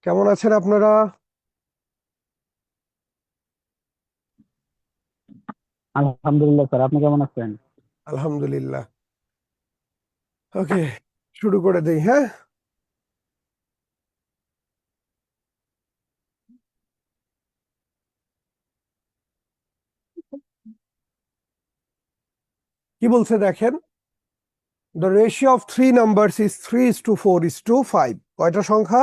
কেমন আছেন আপনারা? আলহামদুলিল্লাহ স্যার, আপনি কেমন আছেন? আলহামদুলিল্লাহ। ওকে, শুরু করে দেই। হ্যাঁ, কি বলছে দেখেন। The ratio of three numbers is 3:4:5। কয়টা সংখ্যা?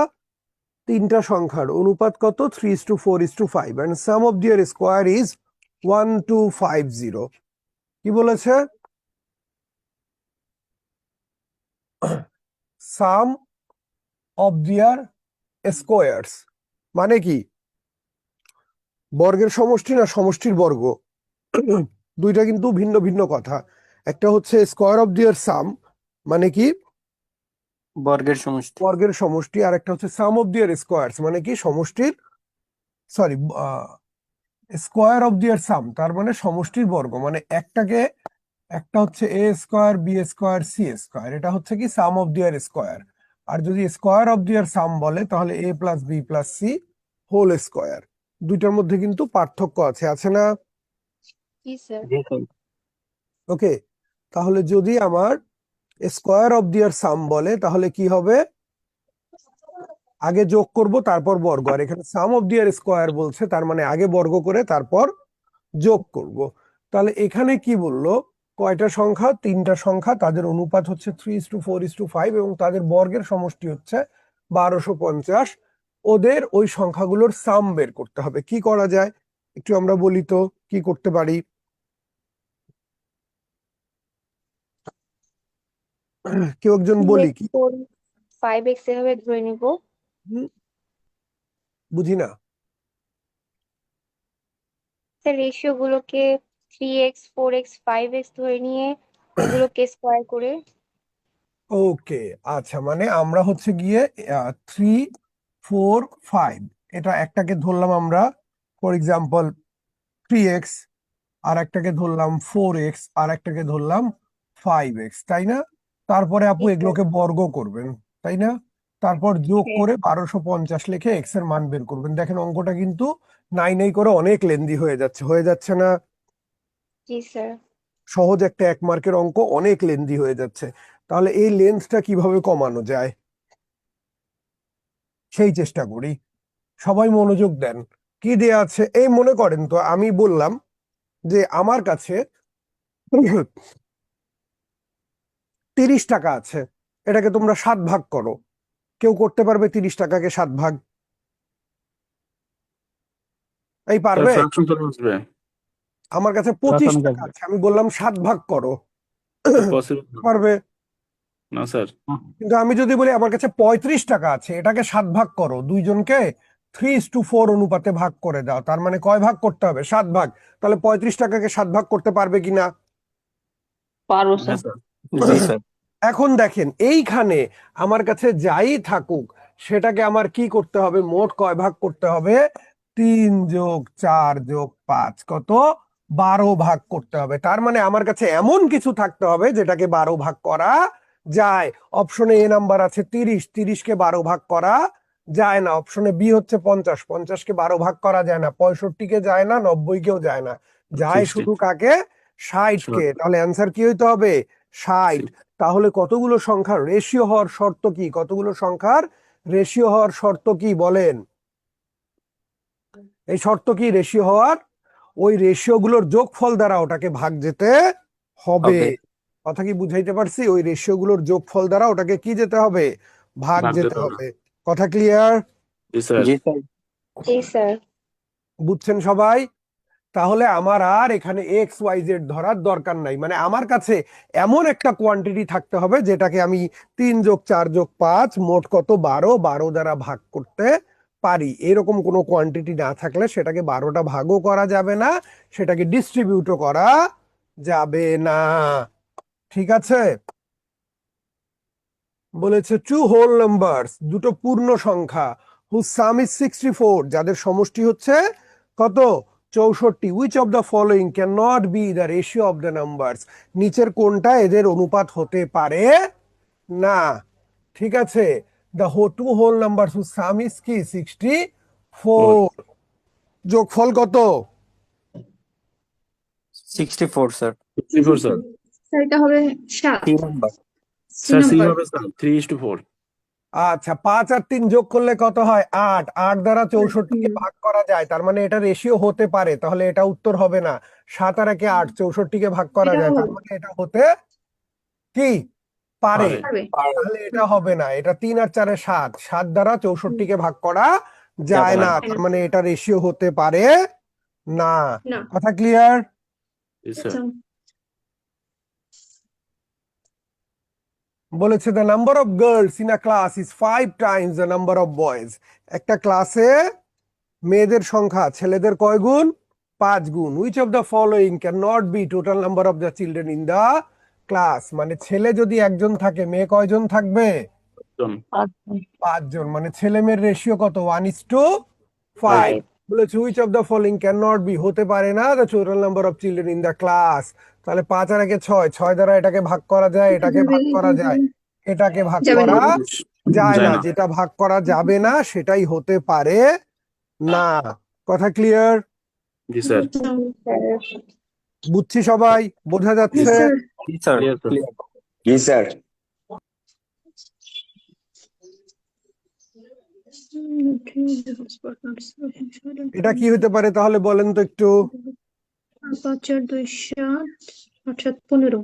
তিনটা সংখ্যার অনুপাত কত? 3:4:5 and sum of their square is 1250। কি বলেছে? সাম অফ দেয়ার স্কোয়ারস মানে কি? বর্গের সমষ্টি না সমষ্টির বর্গ? দুইটা কিন্তু ভিন্ন ভিন্ন কথা। একটা হচ্ছে স্কোয়ার অফ দেয়ার সাম, মানে কি বর্গের সমষ্টি। বর্গের সমষ্টি, আর একটা হচ্ছে সাম অফ দেয়ার স্কোয়ারস মানে কি সমষ্টির, sorry, square of their sum তার মানে সমষ্টির বর্গ। মানে একটা হচ্ছে A square B square C square, এটা হচ্ছে কি সাম অফ দেয়ার স্কোয়ার। আর যদি স্কোয়ার অফ দেয়ার সাম বলে তাহলে A plus B plus C whole square. দুইটার মধ্যে কিন্তু পার্থক্য আছে, আছে না? জি স্যার। জি স্যার। ওকে, তাহলে যদি আমার স্কোয়ার অফ দেয়ার সাম বলে তাহলে কি হবে? আগে যোগ করব তারপর বর্গ। আর এখানে সাম অফ দেয়ার স্কোয়ার বলছে, তার মানে আগে বর্গ করে তারপর যোগ করব। তাহলে এখানে কি বললো? কয়টা সংখ্যা? তিনটা সংখ্যা, তাদের অনুপাত হচ্ছে 3:4:5 এবং তাদের বর্গের সমষ্টি হচ্ছে 1250। ওদের ওই সংখ্যাগুলোর সাম বের করতে হবে। কি করা যায় একটু আমরা বলি তো, কি করতে পারি? কেউ একজন বলি কি? 5x এভাবে ধরে নিব। হুম, বুঝি না। স্যার রেশিও গুলোকে 3x 4x 5x ধরে নিয়ে ওগুলোকে স্কোয়ার করে। ওকে, আচ্ছা, মানে আমরা হচ্ছে গিয়ে 3, 4, 5, এটা একটাকে ধরলাম আমরা, ফর এক্সাম্পল 3x, আর একটাকে ধরলাম 4x, আর একটাকে ধরলাম 5x, তাই না? তারপরে আপু জি স্যার। এগুলোকে বর্গ করবেন, তাই না? তারপর যোগ হ্যাঁ। করে 1250 লিখে এক্স এর মান বের করবেন। দেখেন অঙ্কটা কিন্তু নাই নাই করে অনেক লেন্দি হয়ে যাচ্ছে না? জি স্যার। সহজ একটা 1 মার্কের অঙ্ক অনেক লেন্দি হয়ে যাচ্ছে। তাহলে এই লেন্থটা কিভাবে কমানো যায় সেই চেষ্টা করি। সবাই মনোযোগ দেন। কি দেয়া আছে এই মনে করেন তো, আমি বললাম যে আমার কাছে 30 টাকা আছে, এটাকে তোমরা 7 ভাগ করো। কেউ করতে পারবে 30 টাকাকে 7 ভাগ? এই স্যার পারবে? ফ্র্যাকশন চলে আসবে। আমার কাছে পঁচিশ রসায়ন টাকা আসবে। আছে, আমি বললাম 7 ভাগ করো। পসিবল না। পারবে? না স্যার। কিন্তু আমি যদি বলি আমার কাছে 35 টাকা আছে, এটাকে 7 ভাগ করো, দুইজনকে 3:4 অনুপাতে ভাগ করে দাও, তার মানে কয় ভাগ করতে হবে? 7 ভাগ। তাহলে 35 টাকাকে 7 ভাগ করতে পারবে কিনা? পারবো হ্যাঁ স্যার। স্যার। জি স্যার। এখন দেখেন এইখানে আমার কাছে যাই থাকুক সেটাকে আমার কি করতে হবে? মোট কয় ভাগ করতে হবে? 3+4+5 কত? 12 ভাগ করতে হবে। তার মানে আমার কাছে এমন কিছু থাকতে হবে যেটাকে 12 ভাগ করা যায়। অপশনে এ নাম্বার আছে 30, 30কে 12 ভাগ করা যায় না। অপশনে বি হচ্ছে 50, 50কে 12 ভাগ করা যায় না। 65কে যায় না, 90কেও যায় না, যায় 60। শুধু কাকে? 60কে। তাহলে অ্যান্সার কি হইতে হবে? 60। তাহলে কতগুলো সংখ্যার রেশিও হওয়ার শর্ত কি? কতগুলো সংখ্যার রেশিও হওয়ার শর্ত কি বলেন? এই শর্ত কি রেশিও হওয়ার? ওই রেশিও গুলোর যোগফল দ্বারা ওটাকে ভাগ যেতে হবে। হবে। কথা কি বুঝাইতে পারছি? ওই রেশিও গুলোর যোগফল দ্বারা ওটাকে কি যেতে হবে? ভাগ ভাগ যেতে যেতে হবে। হবে। কথা ক্লিয়ার? জি স্যার। জি স্যার। জি স্যার। বুঝছেন সবাই? তাহলে আমার আর এখানে এক্স ওয়াই জেড ধরার দরকার নাই। মানে আমার কাছে এমন একটা কোয়ান্টিটি থাকতে হবে যেটাকে আমি 3+4+5 মোট কত 12, 12 দ্বারা ভাগ করতে পারি। এরকম কোনো কোয়ান্টিটি না থাকলে সেটাকে 12টা ভাগও করা যাবে না, সেটাকে ডিস্ট্রিবিউটও করা যাবে না। ঠিক আছে? বলেছে টু হোল নাম্বারস, দুটো পূর্ণ সংখ্যা, হুজ সাম ইজ 64, যাদের সমষ্টি হচ্ছে কত? 64। Which of the following can not B the ratio of the numbers, নিচের কোনটা এদের অনুপাত হতে পারে না? ঠিক আছে, the two whole numbers whose sum is কি 64 Four. যোগফল কত 64 স্যার 64 স্যার স্যার এটা হবে 7 3 number C sir C number হবে স্যার 3:4 আচ্ছা 5 আর 3 যোগ করলে কত হয় 8 8 দ্বারা 64 কে ভাগ করা যায় তার মানে এটা রেশিও হতে পারে তাহলে এটা উত্তর হবে না 7 আর 1 8 64 কে ভাগ করা যায় তার মানে এটা হতে কি পারে পারে। পারবে তাহলে এটা হবে না এটা 3 আর 4 7 7 দ্বারা 64 কে ভাগ করা যায় না তার মানে এটা রেশিও হতে পারে না না কথা ক্লিয়ার জি স্যার বলেছে the number of girls in a class is 5 times the number of boys একটা ক্লাসে মেয়েদের সংখ্যা ছেলেদের কয় গুণ 5 গুণ which of the following can not be total number of the children in the class মানে ছেলে যদি একজন থাকে মেয়ে কয়জন থাকবে জন 5 জন মানে ছেলে মেয়ের রেশিও কত 1:5 Five. বলেছে which of the following can not be হতে পারে না the total number of children in the class তাহলে 5 আর 1 6 6 দ্বারা এটাকে ভাগ করা যায় এটাকে ভাগ করা যায় এটাকে ভাগ যাবে না। করা যায় যায় না না। যেটা ভাগ করা যাবে না সেটাই হতে পারে না কথা ক্লিয়ার জি স্যার বুঝছি সবাই বোঝা যাচ্ছে স্যার জি স্যার Clear, sir. ক্লিয়ার জি স্যার এটা কি হতে পারে তাহলে বলেন তো একটু 5 আর 2 7 অর্থাৎ 15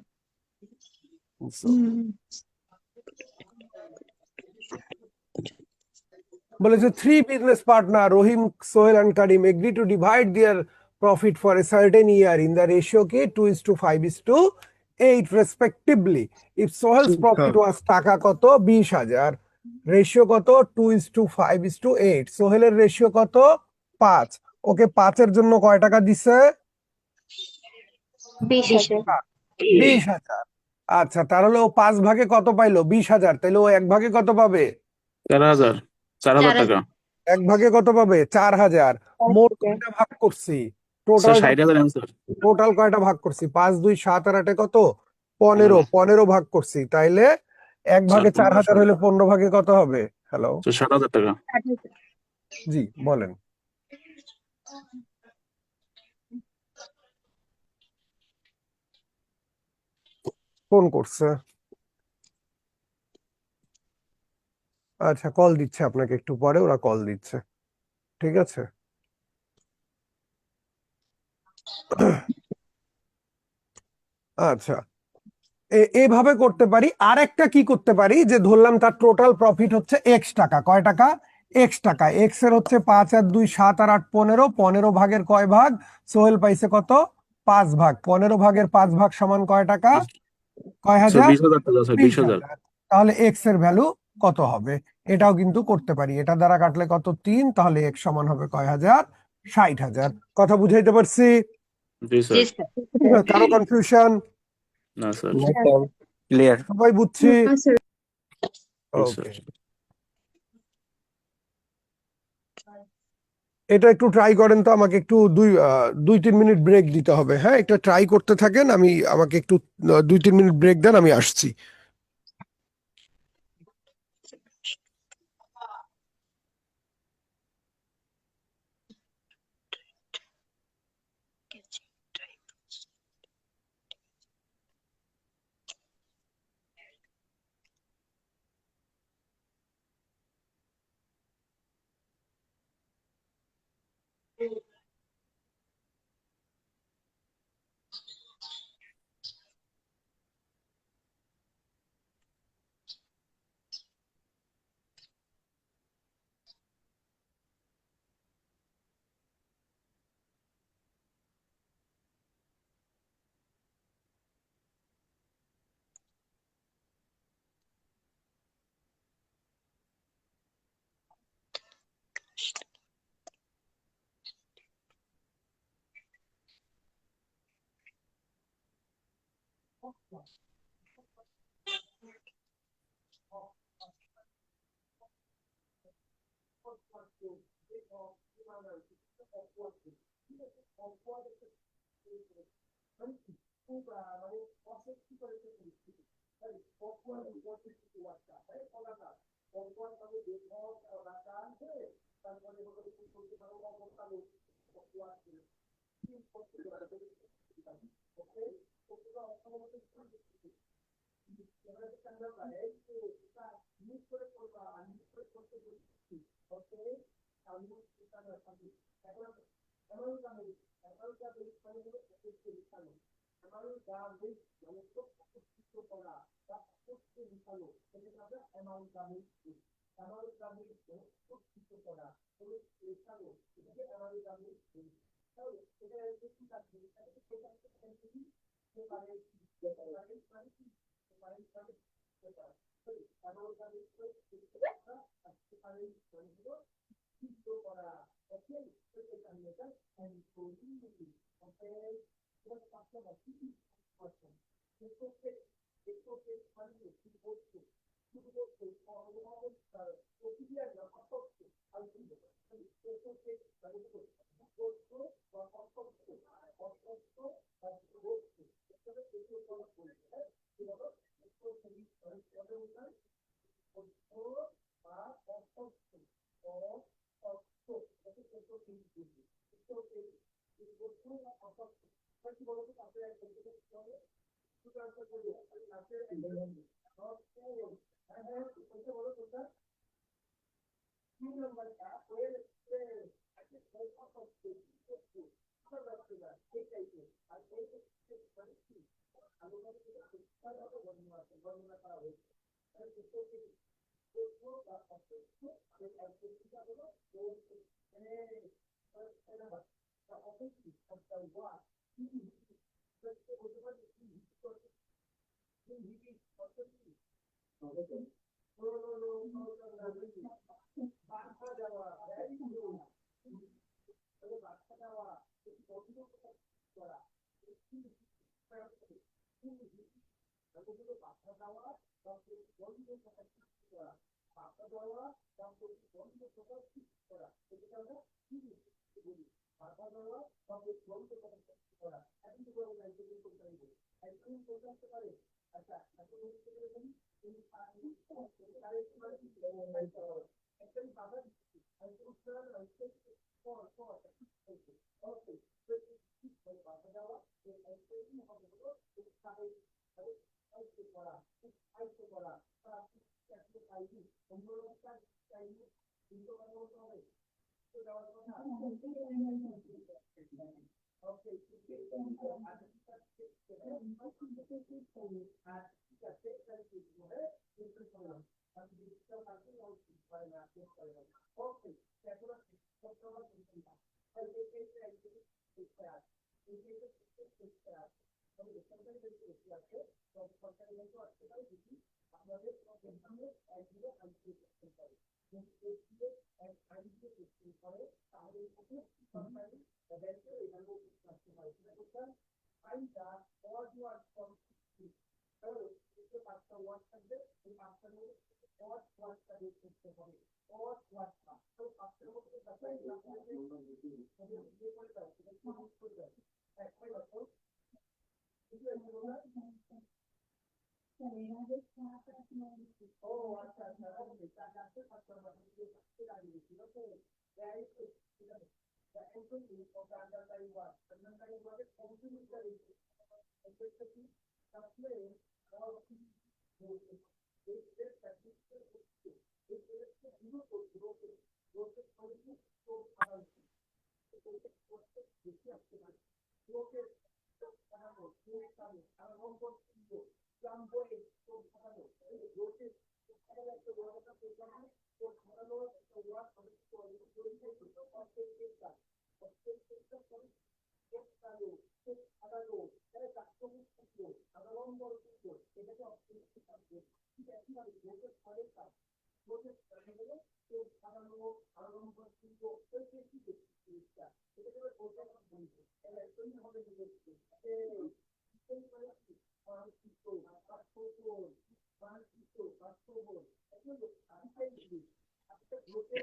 বলেছে three business partner Rahim Sohel and Karim agree to divide their profit for a certain year in the ratio কি 2:5:8 respectively if Sohel's profit was টাকা কত 20,000 রেশিও কত 2:5:8 সোহেলের রেশিও কত 5 ওকে 5 এর জন্য কয় টাকা দিছে 20,000 20,000 আচ্ছা তাহলে ও 5 ভাগে কত পাইলো 20,000 তাহলে ও 1 ভাগে কত পাবে 4,000 4,000 টাকা 1 ভাগে কত পাবে 4,000 মোট কয়টা ভাগ করছি টোটাল স্যার 60,000 অ্যান্সার টোটাল কয়টা ভাগ করছি 5 2 7 আর 8 কত 15 15 ভাগ করছি তাইলে 1 ভাগে 4,000 হলে 15 ভাগে কত হবে হ্যালো স্যার 60,000 টাকা জি বলেন ফোন করছে আচ্ছা কল দিচ্ছে আপনাকে একটু পরে ওরা কল দিচ্ছে ঠিক আছে আচ্ছা এইভাবে করতে পারি আর একটা কি করতে পারি যে ধরলাম তার টোটাল প্রফিট হচ্ছে এক্স টাকা কয় টাকা এক্স টাকা এক্স এর হচ্ছে 5 আর 2 7 আর 8 15 15 ভাগের কয় ভাগ সোহেল পাইছে কত 5 ভাগ 15 ভাগের 5 ভাগ সমান কয় টাকা কয় স্যার হাজার 20,000 টাকা স্যার 20,000 তাহলে এক্স এর ভ্যালু কত হবে এটাও কিন্তু করতে পারি এটা দ্বারা কাটলে কত 3 তাহলে এক্স সমান হবে কয় হাজার 60,000 কথা বুঝাইতে পারছি জি স্যার কারো কনফিউশন না স্যার ক্লিয়ার সবাই বুঝছি স্যার Yes, sir. ওকে এটা একটু ট্রাই করেন তো আমাকে একটু 2-3 মিনিট ব্রেক দিতে হবে হ্যাঁ এটা ট্রাই করতে থাকেন আমি আমাকে একটু 2-3 মিনিট ব্রেক দেন আমি আসছি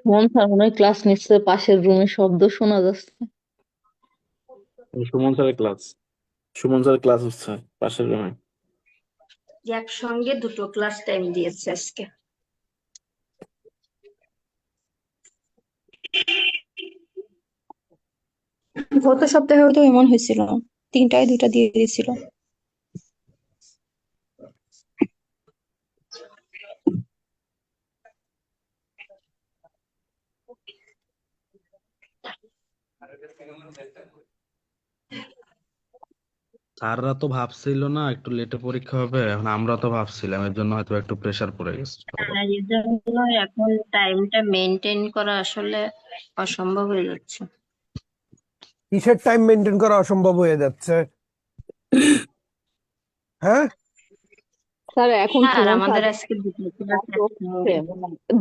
মন স্যার মনে হয় ক্লাস নিচ্ছে, পাশের রুমে শব্দ শোনা যাচ্ছে। সুমন স্যার ক্লাস হচ্ছে পাশের রুমে। একসঙ্গে দুটো ক্লাস টাইম দিয়েছে আজকে। গত সপ্তাহেও তো এমন হয়েছিল, 3টায় 2টা দিয়ে দিয়েছিল। স্যাররা তো ভাবছিল না একটু লেটে পরীক্ষা হবে, এখন আমরা তো ভাবছিলাম, এর জন্য হয়তো একটু প্রেসার পড়ে গেছে সবার। আর এর জন্য এখন টাইমটা মেনটেন করা আসলে অসম্ভব হয়ে যাচ্ছে। কিসের টাইম মেনটেন করা অসম্ভব হয়ে যাচ্ছে? হ্যাঁ, স্যার এখন স্যার সুমন আমাদের স্যার আজকে দুটো ক্লাস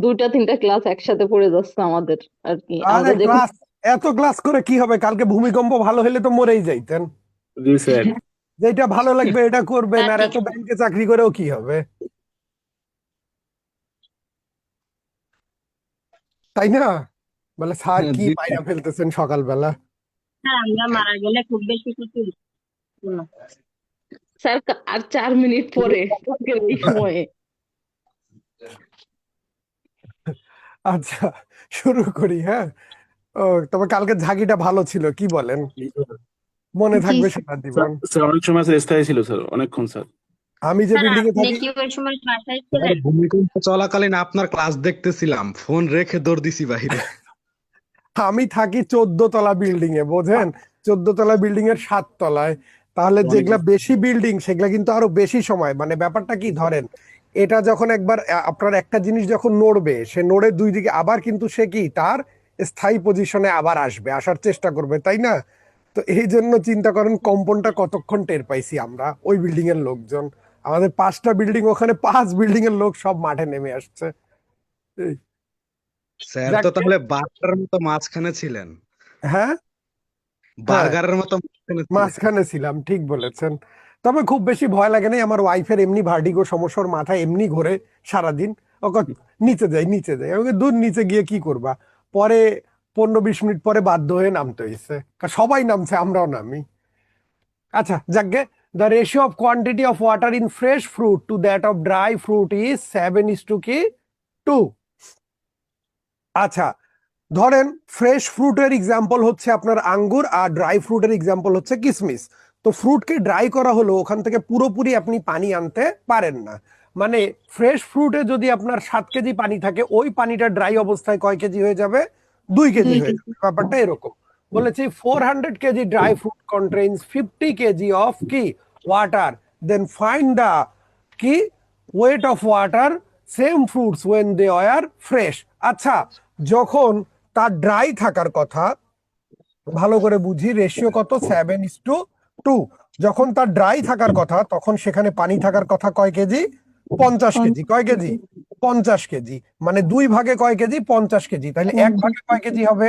দুইটা তিনটা ক্লাস একসাথে পড়ে যাচ্ছে আমাদের আর কি। আরে আমরা যে ক্লাস, এত ক্লাস করে কি হবে? কালকে ভূমিকম্প ভালো হলে তো মরেই যাইতেন। জি স্যার। যেটা ভালো লাগবে এটা করবেন, আর ঠিক এত ব্যাংকে চাকরি করেও কি হবে, তাই না? বলে স্যার কি মাইরা ফেলতেছেন সকালবেলা। স্যার আমরা মারা গেলে খুব বেশি কিছু হতো না। স্যার আর 4 মিনিট পরে আজকের এই সময়ে আচ্ছা, শুরু করি। হ্যাঁ, ও তবে কালকে ঝাঁকিটা ভালো ছিল, কি বলেন? মনে জি থাকবে স্যার। সারা জীবন। স্যার অনেক সময় স্যার স্থায়ী ছিল স্যার, অনেকক্ষণ স্যার। আমি যে স্যার বিল্ডিং এ আপনি থাকি, কি ওই সময় বাসায় স্যার, ছিলেন? ভূমিকম্প চলাকালীন আপনার ক্লাস দেখতেছিলাম, ফোন রেখে দৌড় দিছি বাইরে। আমি থাকি 14 তলা বিল্ডিং এ, বোঝেন? 14 তলা বিল্ডিং এর 7 তলায়। তাহলে যেগুলা বেশি বিল্ডিং সেগুলা কিন্তু আরো বেশি সময়, মানে ব্যাপারটা কি ধরেন, এটা যখন একবার আপনার একটা জিনিস যখন নড়বে, সে নড়ে দুই দিকে আবার কিন্তু সে কি তার স্থায়ী পজিশনে আবার আসবে, আসার চেষ্টা করবে, তাই না? তো এই জন্য চিন্তা করেন কম্পনটা কতক্ষণ টের পাইছি আমরা, ওই বিল্ডিং এর লোকজন। আমাদের 5টা বিল্ডিং, ওখানে 5 বিল্ডিং এর লোক সব মাঠে নেমে আসছে। এই, স্যার তো যাক, তাহলে বার্গারের মতো মাঝখানে ছিলেন, হ্যাঁ হ্যাঁ, বার্গারের মতো মাঝখানে ছিলেন। মাঝখানে ছিলাম, ঠিক বলেছেন। তবে খুব বেশি ভয় লাগে নাই, আমার ওয়াইফের এমনি ভার্টিগো সমস্যা, ওর মাথায় এমনি ঘোরে সারাদিন। ওকে নিচে যাই নিচে যাই, আমাকে দূর নিচে গিয়ে কি করবা। পরে 15-20 মিনিট পরে বাধ্য হয়ে নামতে হয়েছে, কারণ সবাই নামছে, আমরাও নামি। আচ্ছা যাকগে, the ratio of quantity of water in fresh fruit to that of dry fruit is 7:2। আচ্ছা, ধরেন ফ্রেশ ফ্রুটের এক্সাম্পল হচ্ছে আপনার আঙ্গুর, আর ড্রাই ফ্রুটের এক্সাম্পল হচ্ছে কিশমিশ। তো ফ্রুটকে ড্রাই করা হলো, ওখান থেকে পুরোপুরি আপনি পানি আনতে পারেন না। মানে ফ্রেশ ফ্রুটে যদি আপনার 7 কেজি পানি থাকে, ওই পানিটা ড্রাই অবস্থায় কয় কেজি হয়ে যাবে? 2 কেজি হয়ে যাবে। ব্যাপারটা এরকম বলেছি, 400 kg dry fruit contains 50 kg of কি ওয়াটার, দেন ফাইন্ড দা কি weight of water same fruits when they are fresh. আচ্ছা, যখন তার ড্রাই থাকার কথা, ভালো করে বুঝি, রেশিও কত? 7:2। যখন তার ড্রাই থাকার কথা, তখন সেখানে পানি থাকার কথা কয় কেজি? 50 কেজি। কয় কেজি? 50 কেজি। মানে 2 ভাগে কয় কেজি? 50 কেজি। তাহলে 1 ভাগে কয় কেজি হবে?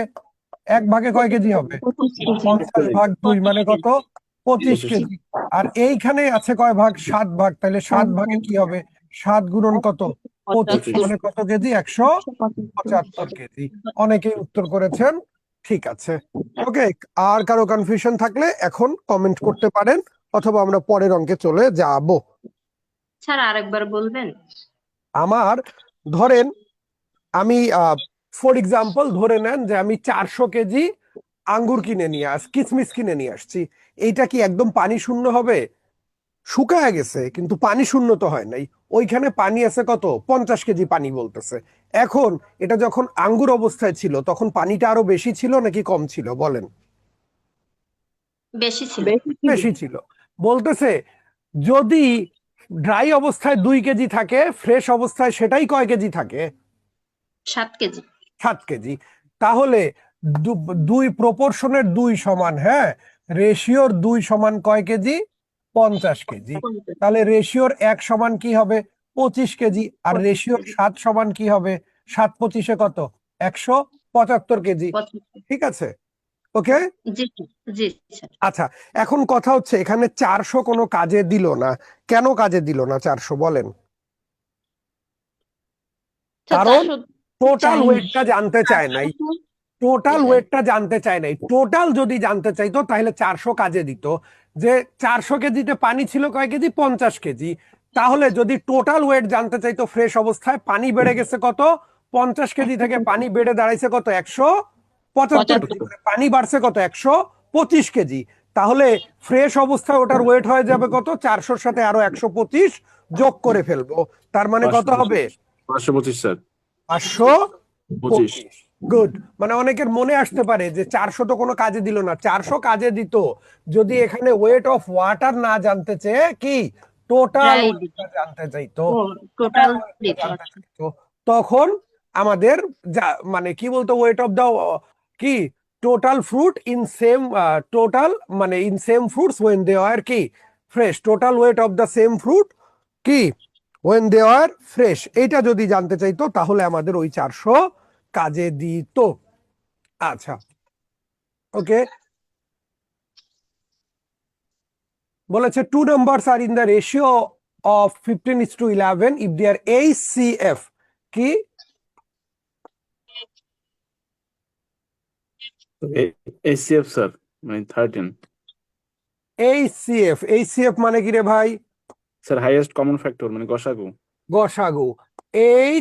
1 ভাগে কয় কেজি হবে? 50 ভাগ 2 মানে কত? 25 কেজি। আর এইখানে আছে কয় ভাগ? 7 ভাগ। তাহলে 7 ভাগে কি হবে? 7 × কত? 25 মানে কত কেজি? 175 কেজি। অনেকেই উত্তর করেছেন, ঠিক আছে। ওকে, আর কারো কনফিউশন থাকলে এখন কমেন্ট করতে পারেন, অথবা আমরা পরের অঙ্কে চলে যাব। স্যার আরেকবার বলবেন? আমার ধরেন, আমি ফর এক্সাম্পল ধরে নেন যে আমি 400 কেজি আঙ্গুর কিনে নিয়ে কিসমিস কিনে নিয়ে আসছি। এইটা কি একদম পানি শূন্য হবে? শুকায় গেছে, কিন্তু পানি শূন্য তো হয় নাই। ওইখানে পানি আছে কত? 50 কেজি পানি বলতেছে। এখন এটা যখন আঙ্গুর অবস্থায় ছিল, তখন পানিটা আরো বেশি ছিল নাকি কম ছিল বলেন? বেশি ছিল। বেশি ছিল। বলতেছে যদি ড্রাই অবস্থায় 2 কেজি থাকে, ফ্রেশ অবস্থায় সেটাই কয় কেজি থাকে? 7 কেজি। 7 কেজি। তাহলে 2 প্রপোর্শনের 2 সমান, হ্যাঁ, রেশিওর 2 সমান কয় কেজি? 50 কেজি। তাহলে রেশিওর 1 সমান কি হবে? 25 কেজি। আর রেশিওর 7 সমান কি হবে? 7×25 কত? 175 কেজি। ঠিক আছে, ওকে। জি জি স্যার। আচ্ছা, এখন কথা হচ্ছে এখানে 400 কোনো কাজে দিল না। কেন কাজে দিল না 400 বলেন? কারণ টোটাল ওয়েটটা জানতে চায় নাই। টোটাল ওয়েটটা জানতে চায় নাই। টোটাল যদি জানতে চাইতো তাহলে 400 কাজে দিত। যে 400 কেজিতে পানি ছিল কয় কেজি? 50 কেজি। তাহলে যদি টোটাল ওয়েট জানতে চাইতো, ফ্রেশ অবস্থায় পানি বেড়ে গেছে কত? 50 কেজি থেকে পানি বেড়ে দাঁড়াইছে কত? 175 কেজি। পানি বাড়ছে কত? 125 কেজি। তাহলে ফ্রেশ অবস্থায় ওটার ওয়েট হয়ে যাবে কত? 400-র সাথে আরো 125 যোগ করে ফেলবো। তার মানে কত হবে? 525 স্যার। 525। গুড, মানে অনেকের মনে আসতে পারে যে 400 তো কোনো কাজে দিল না, 400 কাজে দিত যদি এখানে ওয়েট অফ ওয়াটার না জানতে চেয়ে কি টোটাল প্রায় ওয়েটটা জানতে চাইতো, ও টোটাল দিত জানতে আচ্ছা। চাইতো, তখন আমাদের মানে কি বলতো ওয়েট অফ দা কি total fruit in same total মানে in same fruits when they are কি fresh, total weight of the same fruit কি ওয়েন দে আর ফ্রেশ, এইটা যদি জানতে চাইতো তাহলে আমাদের ওই 400 কাজে দিত। আচ্ছা, ওকে, বলেছে 2 numbers are in the ratio of 15:11 if they are HCF কি এসিএফ স্যার মানে 13 HCF মানে কি রে ভাই? স্যার হাইয়েস্ট কমন ফ্যাক্টর মানে গসাগু। গসাগু।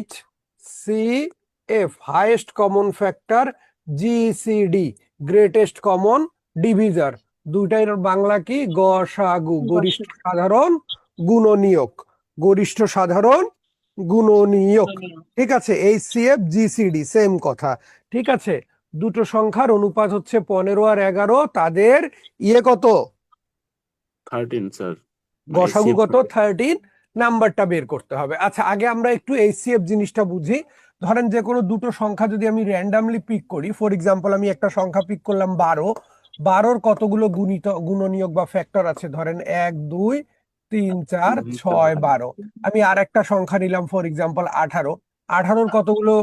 HCF highest common factor, GCD greatest common divisor, দুইটার বাংলা কি গসাগু, গরিষ্ঠ সাধারণ গুণনীয়ক, গরিষ্ঠ সাধারণ গুণনীয়ক। ঠিক আছে, HCF GCD সেম কথা। ঠিক আছে, দুটো সংখ্যার অনুপাত হচ্ছে 15 আর 11, তাদের ইয়ে কত 13 স্যার গসাগু কত 13, নাম্বারটা বের করতে হবে। আচ্ছা, আগে আমরা একটু HCF জিনিসটা বুঝি। ধরেন যে কোনো দুটো সংখ্যা যদি আমি র্যান্ডামলি পিক করি, ফর এক্সাম্পল আমি একটা সংখ্যা পিক করলাম 12, 12-র কতগুলো গুণনীয়ক বা ফ্যাক্টর আছে, ধরেন 1 2 3 4 6 12। আমি আর একটা সংখ্যা নিলাম ফর এক্সাম্পল 18, 18-র কতগুলো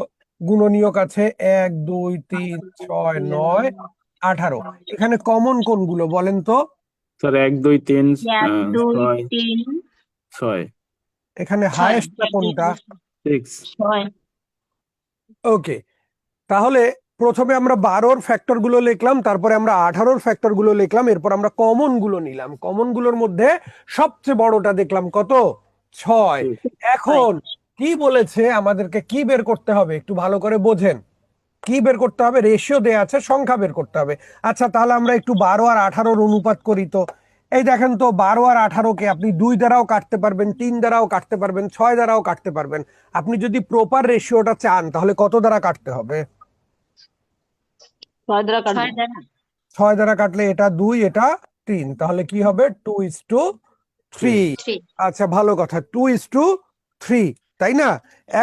গুণনীয়ক আছে 1 2 3 6 9 18। এখানে কমন কোনগুলো বলেন তো? স্যার 1 2 3 1 2 6 3 6 এখানে হাইয়েস্টটা কোনটা? 6 6 ওকে, তাহলে প্রথমে আমরা 12-র ফ্যাক্টর গুলো লিখলাম, তারপরে আমরা 18-র ফ্যাক্টর গুলো লিখলাম, এরপর আমরা কমন গুলো নিলাম। কমন গুলোর মধ্যে সবচেয়ে বড়টা দেখলাম কত 6। এখন কি বলেছে আমাদেরকে কি বের করতে হবে একটু ভালো করে বোঝেন। কি বের করতে হবে? রেশিও দেয়া আছে, সংখ্যা বের করতে হবে। আচ্ছা, তাহলে আমরা একটু 12 আর 18-র অনুপাত করি তো। এই দেখেন তো, 12 আর 18-কে আপনি 2 দ্বারাও কাটতে পারবেন, 3 দ্বারাও কাটতে পারবেন, 6 দ্বারাও কাটতে পারবেন। আপনি যদি প্রপার রেশিওটা চান তাহলে কত দ্বারা কাটতে হবে? 6 দ্বারা 6 কাটবো। দ্বারা 6 দ্বারা কাটলে এটা 2 এটা 3, তাহলে কি হবে 2:3। 3 আচ্ছা, ভালো কথা, 2:3, তাই না?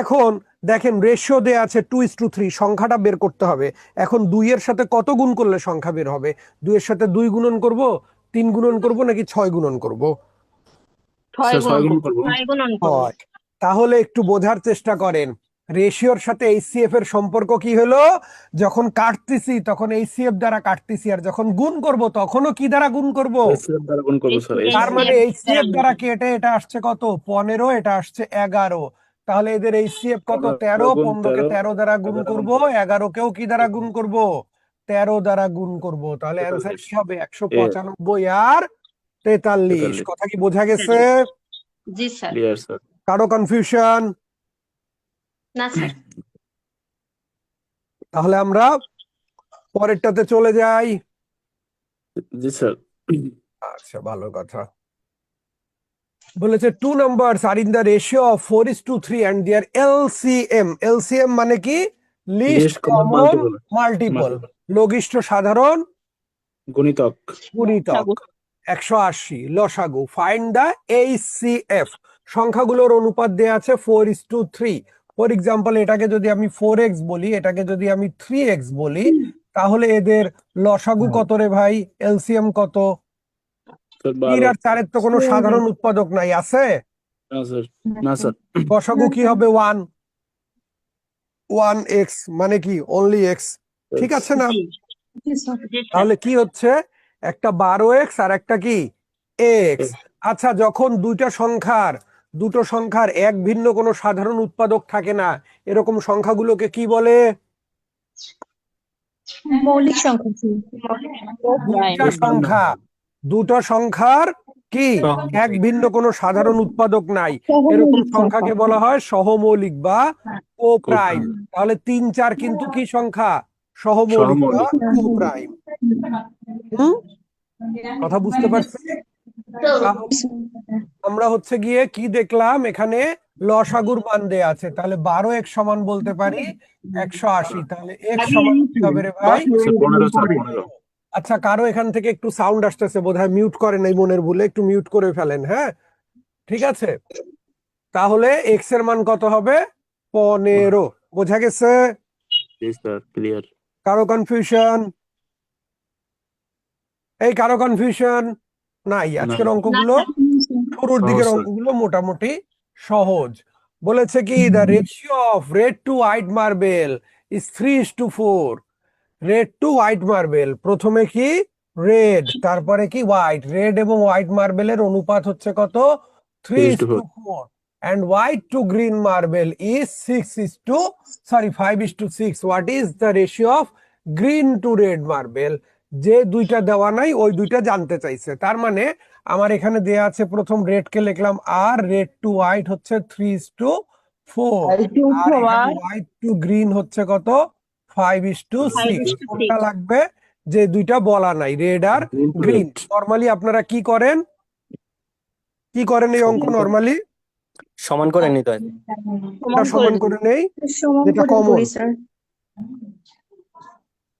এখন দেখেন রেশিও দেয়া আছে 2:3, সংখ্যাটা বের করতে হবে। এখন 2 এর সাথে কত গুণ করলে সংখ্যা বের হবে? 2 এর সাথে 2 গুণন করব, 3 গুণন করব নাকি 6 গুণন করব? 6 স্যার 6 গুণ গুণ করবো। করবো। 6 গুণন করব। হয়। তাহলে একটু বোঝার চেষ্টা করেন, রেশিওর সাথে HCF এর সম্পর্ক কি হলো? যখন কাটতেছি তখন HCF দ্বারা কাটতেছি, আর যখন গুণ করব তখনও কি দ্বারা গুণ করব? এসিএফ দ্বারা গুণ করবো স্যার তার মানে HCF দ্বারা দ্বারা কেটে এটা আসছে কত 15, এটা আসছে 11। তাহলে এদের HCF কত 13, 15-কে 13 দ্বারা গুণ করব, 11-কেও কি দ্বারা গুণ করব? 13 দ্বারা গুণ করব। তাহলে অ্যান্সার কি হবে 195 আর 43। কথা কি বোঝা গেছে? জি স্যার। Clear sir. কারো কনফিউশন? না স্যার। তাহলে আমরা পরেরটাতে চলে যাই। জি স্যার। আচ্ছা, ভালো কথা। বলেছে 2 numbers are in the ratio of 4:3 and their LCM, LCM মানে কি least least common common multiple multiple, লঘিষ্ঠ সাধারণ গুণিতক গুণিতক 180, লসাগু। Find the HCF। সংখ্যাগুলোর অনুপাত দেয়া আছে 4:3। ফর এক্সাম্পল এটাকে যদি আমি 4x বলি, এটাকে যদি আমি 3x বলি, তাহলে এদের লসাগু কত রে ভাই? LCM কত? স্যার 3 আর 4-এর তো কোনো সাধারণ উৎপাদক নাই, আছে? না স্যার না স্যার লসাগু কি হবে 1, 1x মানে কি অনলি x, ঠিক আছে না? জি জি স্যার। জি স্যার। তাহলে কি হচ্ছে একটা 12x আর একটা কি x। আচ্ছা, যখন দুটো সংখ্যার এক ভিন্ন কোনো সাধারণ উৎপাদক থাকে না, এরকম সংখ্যাগুলোকে কি বলে? মৌলিক সংখ্যা স্যার। দুটো সংখ্যার কি এক ভিন্ন কোনো সাধারণ উৎপাদক নাই, এরকম সংখ্যাকে বলা হয় সহমৌলিক বা কো প্রাইম। তাহলে 3 4 কিন্তু কি সংখ্যা? সহমৌলিক বা কো প্রাইম। কথা বুঝতে পারছি? তাহলে আমরা হচ্ছে গিয়ে কি দেখলাম, এখানে লসাগুর মান দেয়া আছে, তাহলে 12x সমান বলতে পারি 180। তাহলে x সমান কি হবে রে ভাই? স্যার 15 স্যার 15 আচ্ছা, কারো এখান থেকে একটু সাউন্ড আসতেছে, বোধহয় মিউট করেন এই মনের ভুলে, একটু মিউট করে ফেলেন। হ্যাঁ, ঠিক আছে। তাহলে x এর মান কত হবে? 15। বোঝা গেছে? জি স্যার ক্লিয়ার কারো কনফিউশন? কারো কনফিউশন নাই? আজকের না অঙ্কগুলো শুরুর সহজ দিকের স্যার অঙ্কগুলো মোটামুটি সহজ। বলেছে কি the ratio of red to white marble is 3:4। Red to white marble, প্রথমে কি রেড, তারপরে কি হোয়াইট। রেড এবং হোয়াইট মার্বেলের অনুপাত হচ্ছে কত? 3:4। and white to green marble is 5:6. What is the ratio of green to red marble? যে দুইটা দেওয়া নাই ওই দুইটা জানতে চাইছে। তার মানে আমার এখানে দেয়া আছে, প্রথম রেড কে লিখলাম আর, রেড টু হোয়াইট হচ্ছে 3:4, আর এখানে হোয়াইট টু গ্রিন হচ্ছে কত? 5:6। 5:6 কোনটা লাগবে? যে দুইটা বলা নাই, রেড আর Green to green. red। Normally আপনারা কি করেন এই অঙ্ক? নর্মালি সমান করে নিতে হয়। এটা সমান করে নেই, সমান যেটা করে কমন, করি স্যার।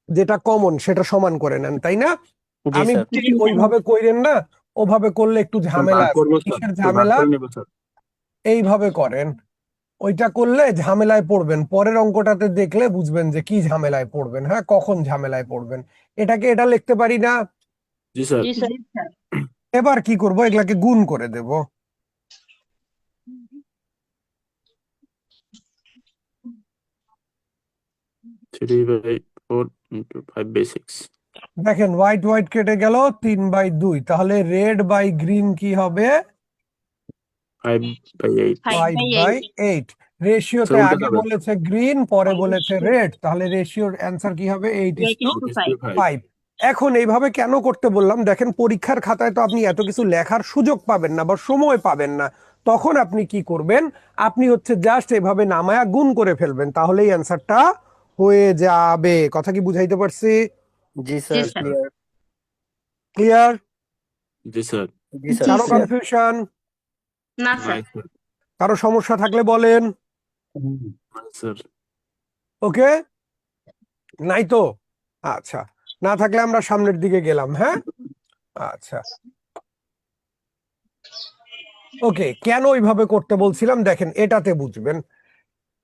যেটা কমন সেটা সমান করে নেন, তাই না? জি আমি স্যার। বলছি ওইভাবে কইরেন না, ওভাবে করলে একটু ঝামেলা ভাগ আছে। করবো স্যার, কিসের তো ভাগ ঝামেলা? করে নেবো স্যার। এইভাবে করেন, ওইটা করলে ঝামেলায় পড়বেন। পরের অঙ্কটাতে দেখলে বুঝবেন যে কি ঝামেলায় পড়বেন। হ্যাঁ, কখন ঝামেলায় পড়বেন। এটা লিখতে পারি না? জি স্যার জি স্যার। এবার কি করব? এগুলাকে গুণ করে দেব। থ্রি বাই ফোর ইন্টু 5/6 দেখেন হোয়াইট হোয়াইট কেটে গেল, 3/2। তাহলে রেড বাই গ্রিন কি হবে? 5/8 5/8। রেশিওতে স্যার উল্টা আগে যাবে বলেছে গ্রিন, পরে বলেছে রেড, তাহলে রেশিওর অ্যান্সার কি হবে? 8:5। 5 এখন এইভাবে কেন করতে বললাম? দেখেন পরীক্ষার খাতায় তো আপনি এত কিছু লেখার সুযোগ পাবেন না বা সময় পাবেন না। তখন আপনি কি করবেন? আপনি হচ্ছে জাস্ট এভাবে নামায়া গুণ করে ফেলবেন, তাহলেই অ্যান্সারটা হয়ে যাবে। কথা কি বুঝাইতে পারছি? জি স্যার স্যার। ক্লিয়ার। ক্লিয়ার? জি স্যার জি স্যার জি কারো স্যার। কনফিউশন? না নাই স্যার। স্যার কারো সমস্যা থাকলে বলেন। নাই স্যার ওকে, নাই তো? আচ্ছা, না থাকলে আমরা সামনের দিকে গেলাম। হ্যাঁ, আচ্ছা, ওকে। কেন ওইভাবে করতে বলছিলাম দেখেন, এটাতে বুঝবেন।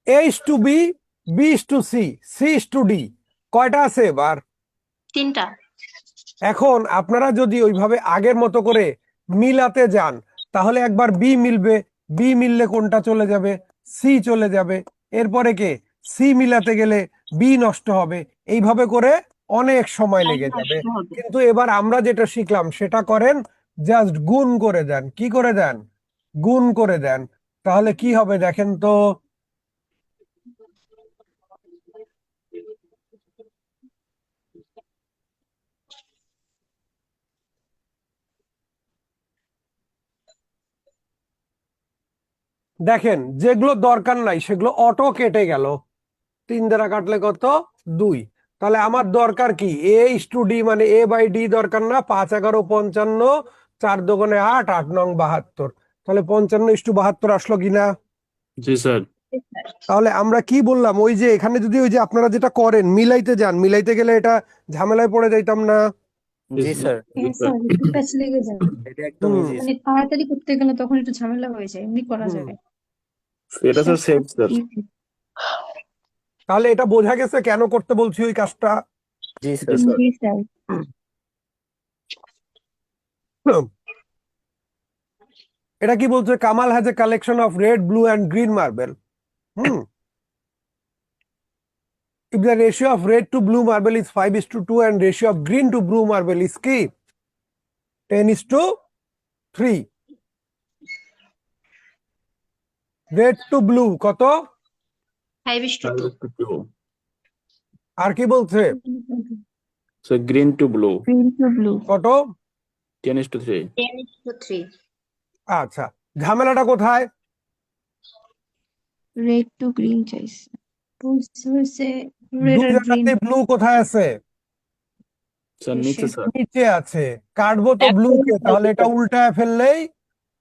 H to B, B to C, C to D, কয়টা আছে এবার? 3টা। এখন আপনারা যদি ওইভাবে আগের মতো করে মিলাতে যান, তাহলে একবার বি মিলবে, বি মিললে কোনটা চলে যাবে? সি চলে যাবে। এরপরে কে? সি মিলাতে গেলে বি নষ্ট হবে। এইভাবে করে অনেক সময় লেগে যাবে। নষ্ট হবে। কিন্তু এবার আমরা যেটা শিখলাম সেটা করেন, জাস্ট গুণ করে দেন। কি করে দেন? গুণ করে দেন। তাহলে কি হবে দেখেন তো। দেখেন যেগুলো দরকার নাই সেগুলো অটো কেটে গেল। 3 দ্বারা কাটলে কত? 2। তাহলে আমার দরকার কি? এ ইস টু ডি, মানে এ বাই ডি দরকার না। 5 11 55, 4 2 8, 8 9 72। তাহলে 55:72 আসলো কিনা? জি স্যার তাহলে আমরা কি বললাম? ওই যে এখানে যদি ওই যে আপনারা যেটা করেন মিলাইতে যান, মিলাইতে গেলে এটা ঝামেলায় পড়ে যাইতাম না? জি স্যার। হ্যাঁ স্যার, একটু প্যাচ লেগে যায়। এটা একদম হুম। ইজি। মানে তাড়াতাড়ি করতে গেলে তখন একটু ঝামেলা হয়ে যায়, এমনি করা হুম। যাবে। এটা স্যার সেম স্যার easy। তাহলে এটা বোঝা গেছে কেন করতে বলছি ওই কাজটা? জি জি স্যার। স্যার জি স্যার। এটা কি বলছে? Kamal has a collection of red, blue and green marble. If the ratio of red to blue marble is 5:2 and ratio of green to blue marble is কি? 10:3। রেড টু ব্লু কত? 5:2। 5:2 আর কি বলছে? Sir green to blue green to blue. কত? 10:3 10:3। আচ্ছা, ঝামেলাটা কোথায়? Red two green চাইছে। বলছে হচ্ছে রেড দুই আর গ্রিন। জায়গাতে ব্লু কোথায় আছে? স্যার নিচে স্যার নিচে আছে। কাটবো তো ব্লু কে, তাহলে এটা উল্টায় ফেললেই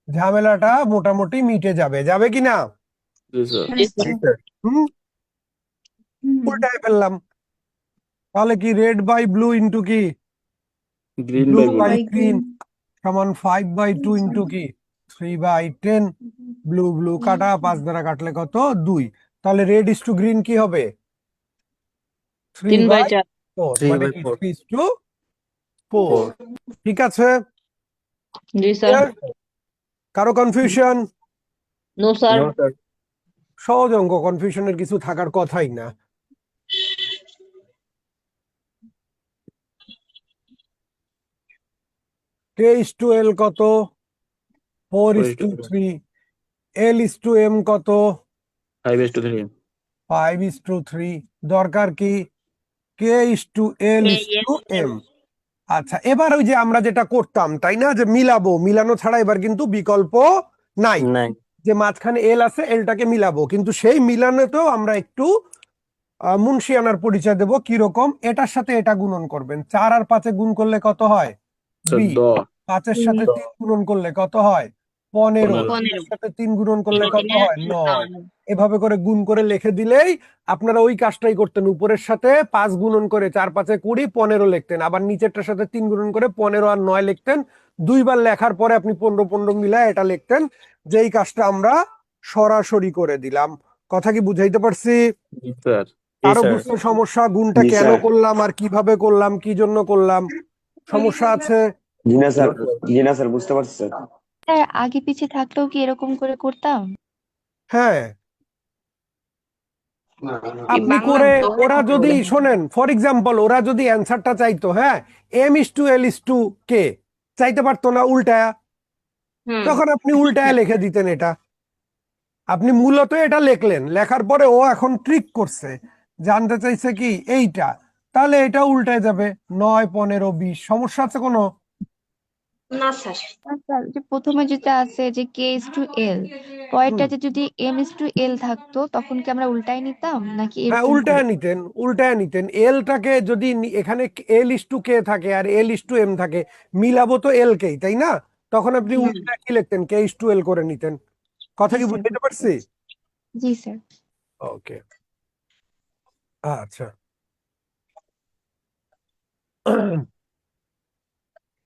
ঝামেলাটা মোটামুটি মিটে যাবে। যাবে কি না? জি স্যার। জি জি স্যার। স্যার হুম উল্টায় ফেললাম, তাহলে কি রেড বাই ব্লু ইন্টু কি green blue by Blue blue. By by green green. সমান 5/2 ইন্টু কি 3/10। ব্লু ব্লু কাটা, 5 দ্বারা কাটলে কত 2। তাহলে রেড ইস টু গ্রিন কি হবে 3/4। 3/4, মানে কি 3/4 3:4। 4 ঠিক আছে, জি স্যার। Clear? কারো confusion? No sir. No sir সহজ অঙ্ক, কনফিউশনের কিছু থাকার কথাই না। কে ইস টু এল কত 4:3, এল ইস টু এম কত 5:3। 5:3। দরকার কি কে is to L is to M. আচ্ছা, এবার ওই যে আমরা যেটা করতাম তাই না, যে মিলাবো, মিলানো ছাড়া এবার কিন্তু বিকল্প নাই, নাই যে মাঝখানে এল আছে এলটাকে মিলাবো, কিন্তু সেই মিলানোতেও আমরা একটু মুন্সিয়ানার পরিচয় দেবো। কিরকম, এটার সাথে এটা গুণন করবেন, 4 আর 5 গুণ করলে কত হয় স্যার 20, 5-এর সাথে 3 গুণন করলে কত হয় 15, 15। 3-এর সাথে 3 গুণন করলে কত হয় 9। এভাবে করে গুণ করে লিখে দিলেই আপনারা ওই কাজটাই করতেন, উপরের সাথে 5 গুণন করে 4-5-এ 20, 15 লিখতেন, আবার নিচেরটার সাথে 3 গুণন করে 15 আর 9 লিখতেন। দুইবার লেখার পরে আপনি 15-15 মিলায় এটা লিখতেন, যেই কাজটা আমরা সরাসরি করে দিলাম। কথা কি বুঝাইতে পারছি? জি স্যার। জি আরো স্যার বুঝতে সমস্যা, গুণটা জি কেন স্যার। করলাম আর কিভাবে করলাম, কি জন্য করলাম, সমস্যা আছে? জি না স্যার, নো স্যার জি না স্যার, বুঝতে পারছি স্যার। স্যার আগে পিছে থাকলেও কি এরকম করে করতাম? হ্যাঁ, এই আপনি বাংলা করে, বই ওরা যদি শোনেন ফর এক্সাম্পল, ওরা যদি অ্যান্সারটা চাইতো, হ্যাঁ M is to L is to কে চাইতে পারতো না উল্টায়া, হুম তখন আপনি উল্টায়া লিখে দিতেন এটা। আপনি মূলত এটা লিখলেন, লেখার পরে ও এখন ট্রিক করছে, জানতে চাইছে কি এইটা, তাহলে এটা উল্টায় যাবে 9, 15, 20। সমস্যা আছে কোনো? না স্যার। স্যার যে প্রথমে যেটা আছে যে কে ইস টু এল, হুম, পরেরটাতে যদি এম ইস টু এল থাকতো তখন কি আমরা উল্টাই নিতাম নাকি হ্যাঁ এরকম করে? উল্টায় নিতেন, উল্টায় নিতেন। এলটাকে যদি এখানে এল ইস টু কে থাকে আর এল ইস টু এম থাকে, মিলাবো তো এল কেই, তাই না? তখন আপনি হুম উল্টা কি লিখতেন, কে ইস টু এল করে নিতেন। কথা জি কি স্যার। বুঝতে পারছি? জি স্যার। ওকে, আচ্ছা।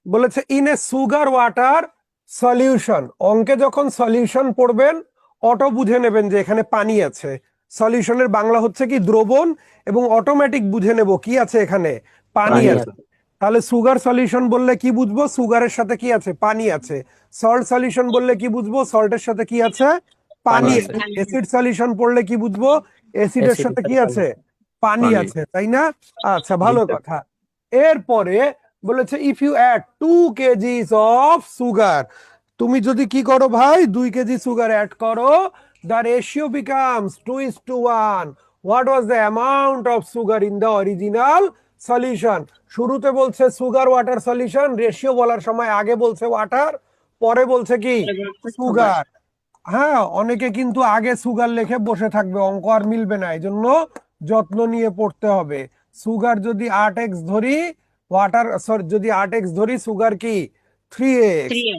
বলেছে in A sugar water solution, অঙ্কে যখন সলিউশন পড়বেন অটো বুঝে নেবেন যে এখানে পানি আছে। সলিউশনের বাংলা হচ্ছে কি দ্রবণ, এবং অটোমেটিক বুঝে নেব কি আছে এখানে পানি পানি আছে। আছে তাহলে সুগার সলিউশন বললে কি বুঝবো, সুগারের সাথে কি আছে পানি আছে। সল্ট সলিউশন বললে কি বুঝবো, সল্টের সাথে কি আছে পানি পানি আছে। আছে অ্যাসিড সলিউশন পড়লে কি বুঝবো, অ্যাসিডের সাথে কি অ্যাসিডের সাথে আছে পানি পানি। আছে, তাই না? আচ্ছা, জি ভালো স্যার কথা। এরপরে বলেছে if you add 2 kgs of sugar, তুমি যদি কি করো ভাই 2 কেজি সুগার অ্যাড করো, the ratio becomes 2:1। What was the amount of sugar in the original solution? শুরুতে বলছে সুগার ওয়াটার সলিউশন, রেশিও বলার সময় আগে বলছে ওয়াটার, পরে বলছে কি সুগার। হ্যাঁ, অনেকে কিন্তু আগে সুগার লিখে বসে থাকবে, অঙ্ক আর মিলবে না, এই জন্য যত্ন নিয়ে পড়তে হবে। সুগার যদি 8x ধরি, ওয়াটার সরি যদি 8x ধরি, সুগার কি 3x। 3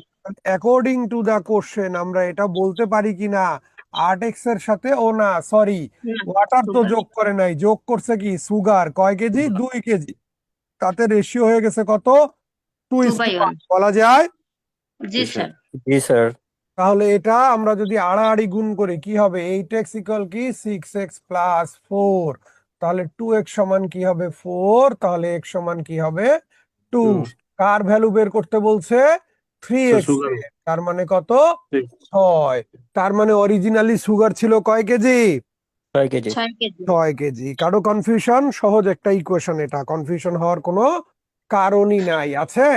according to the question আমরা এটা বলতে পারি কিনা 8x এর সাথে, ও না সরি, না ওয়াটার তো সুগার যোগ করে নাই, যোগ করছে কি সুগার, কয় কেজি 2 কেজি, তাতে রেশিও হয়ে গেছে কত 2:1 2/1। বলা যায়। জি স্যার। জি স্যার তাহলে এটা আমরা যদি আড়াআড়ি গুণ করি কি হবে, 8x ইকুয়াল কি 6x প্লাস 4, তাহলে 2x সমান কি হবে 4, তাহলে x সমান কি হবে 2। কার ভ্যালু বের করতে বলছে 3x সুগার এর, তার মানে কত 6। তার মানে অরিজিনালি সুগার ছিল কয় কেজি 6 কেজি 6 কেজি। 6 কেজি। কারো কনফিউশন? সহজ একটা ইকুয়েশন, এটা কনফিউশন হওয়ার কোনো কারণই নাই, আছে?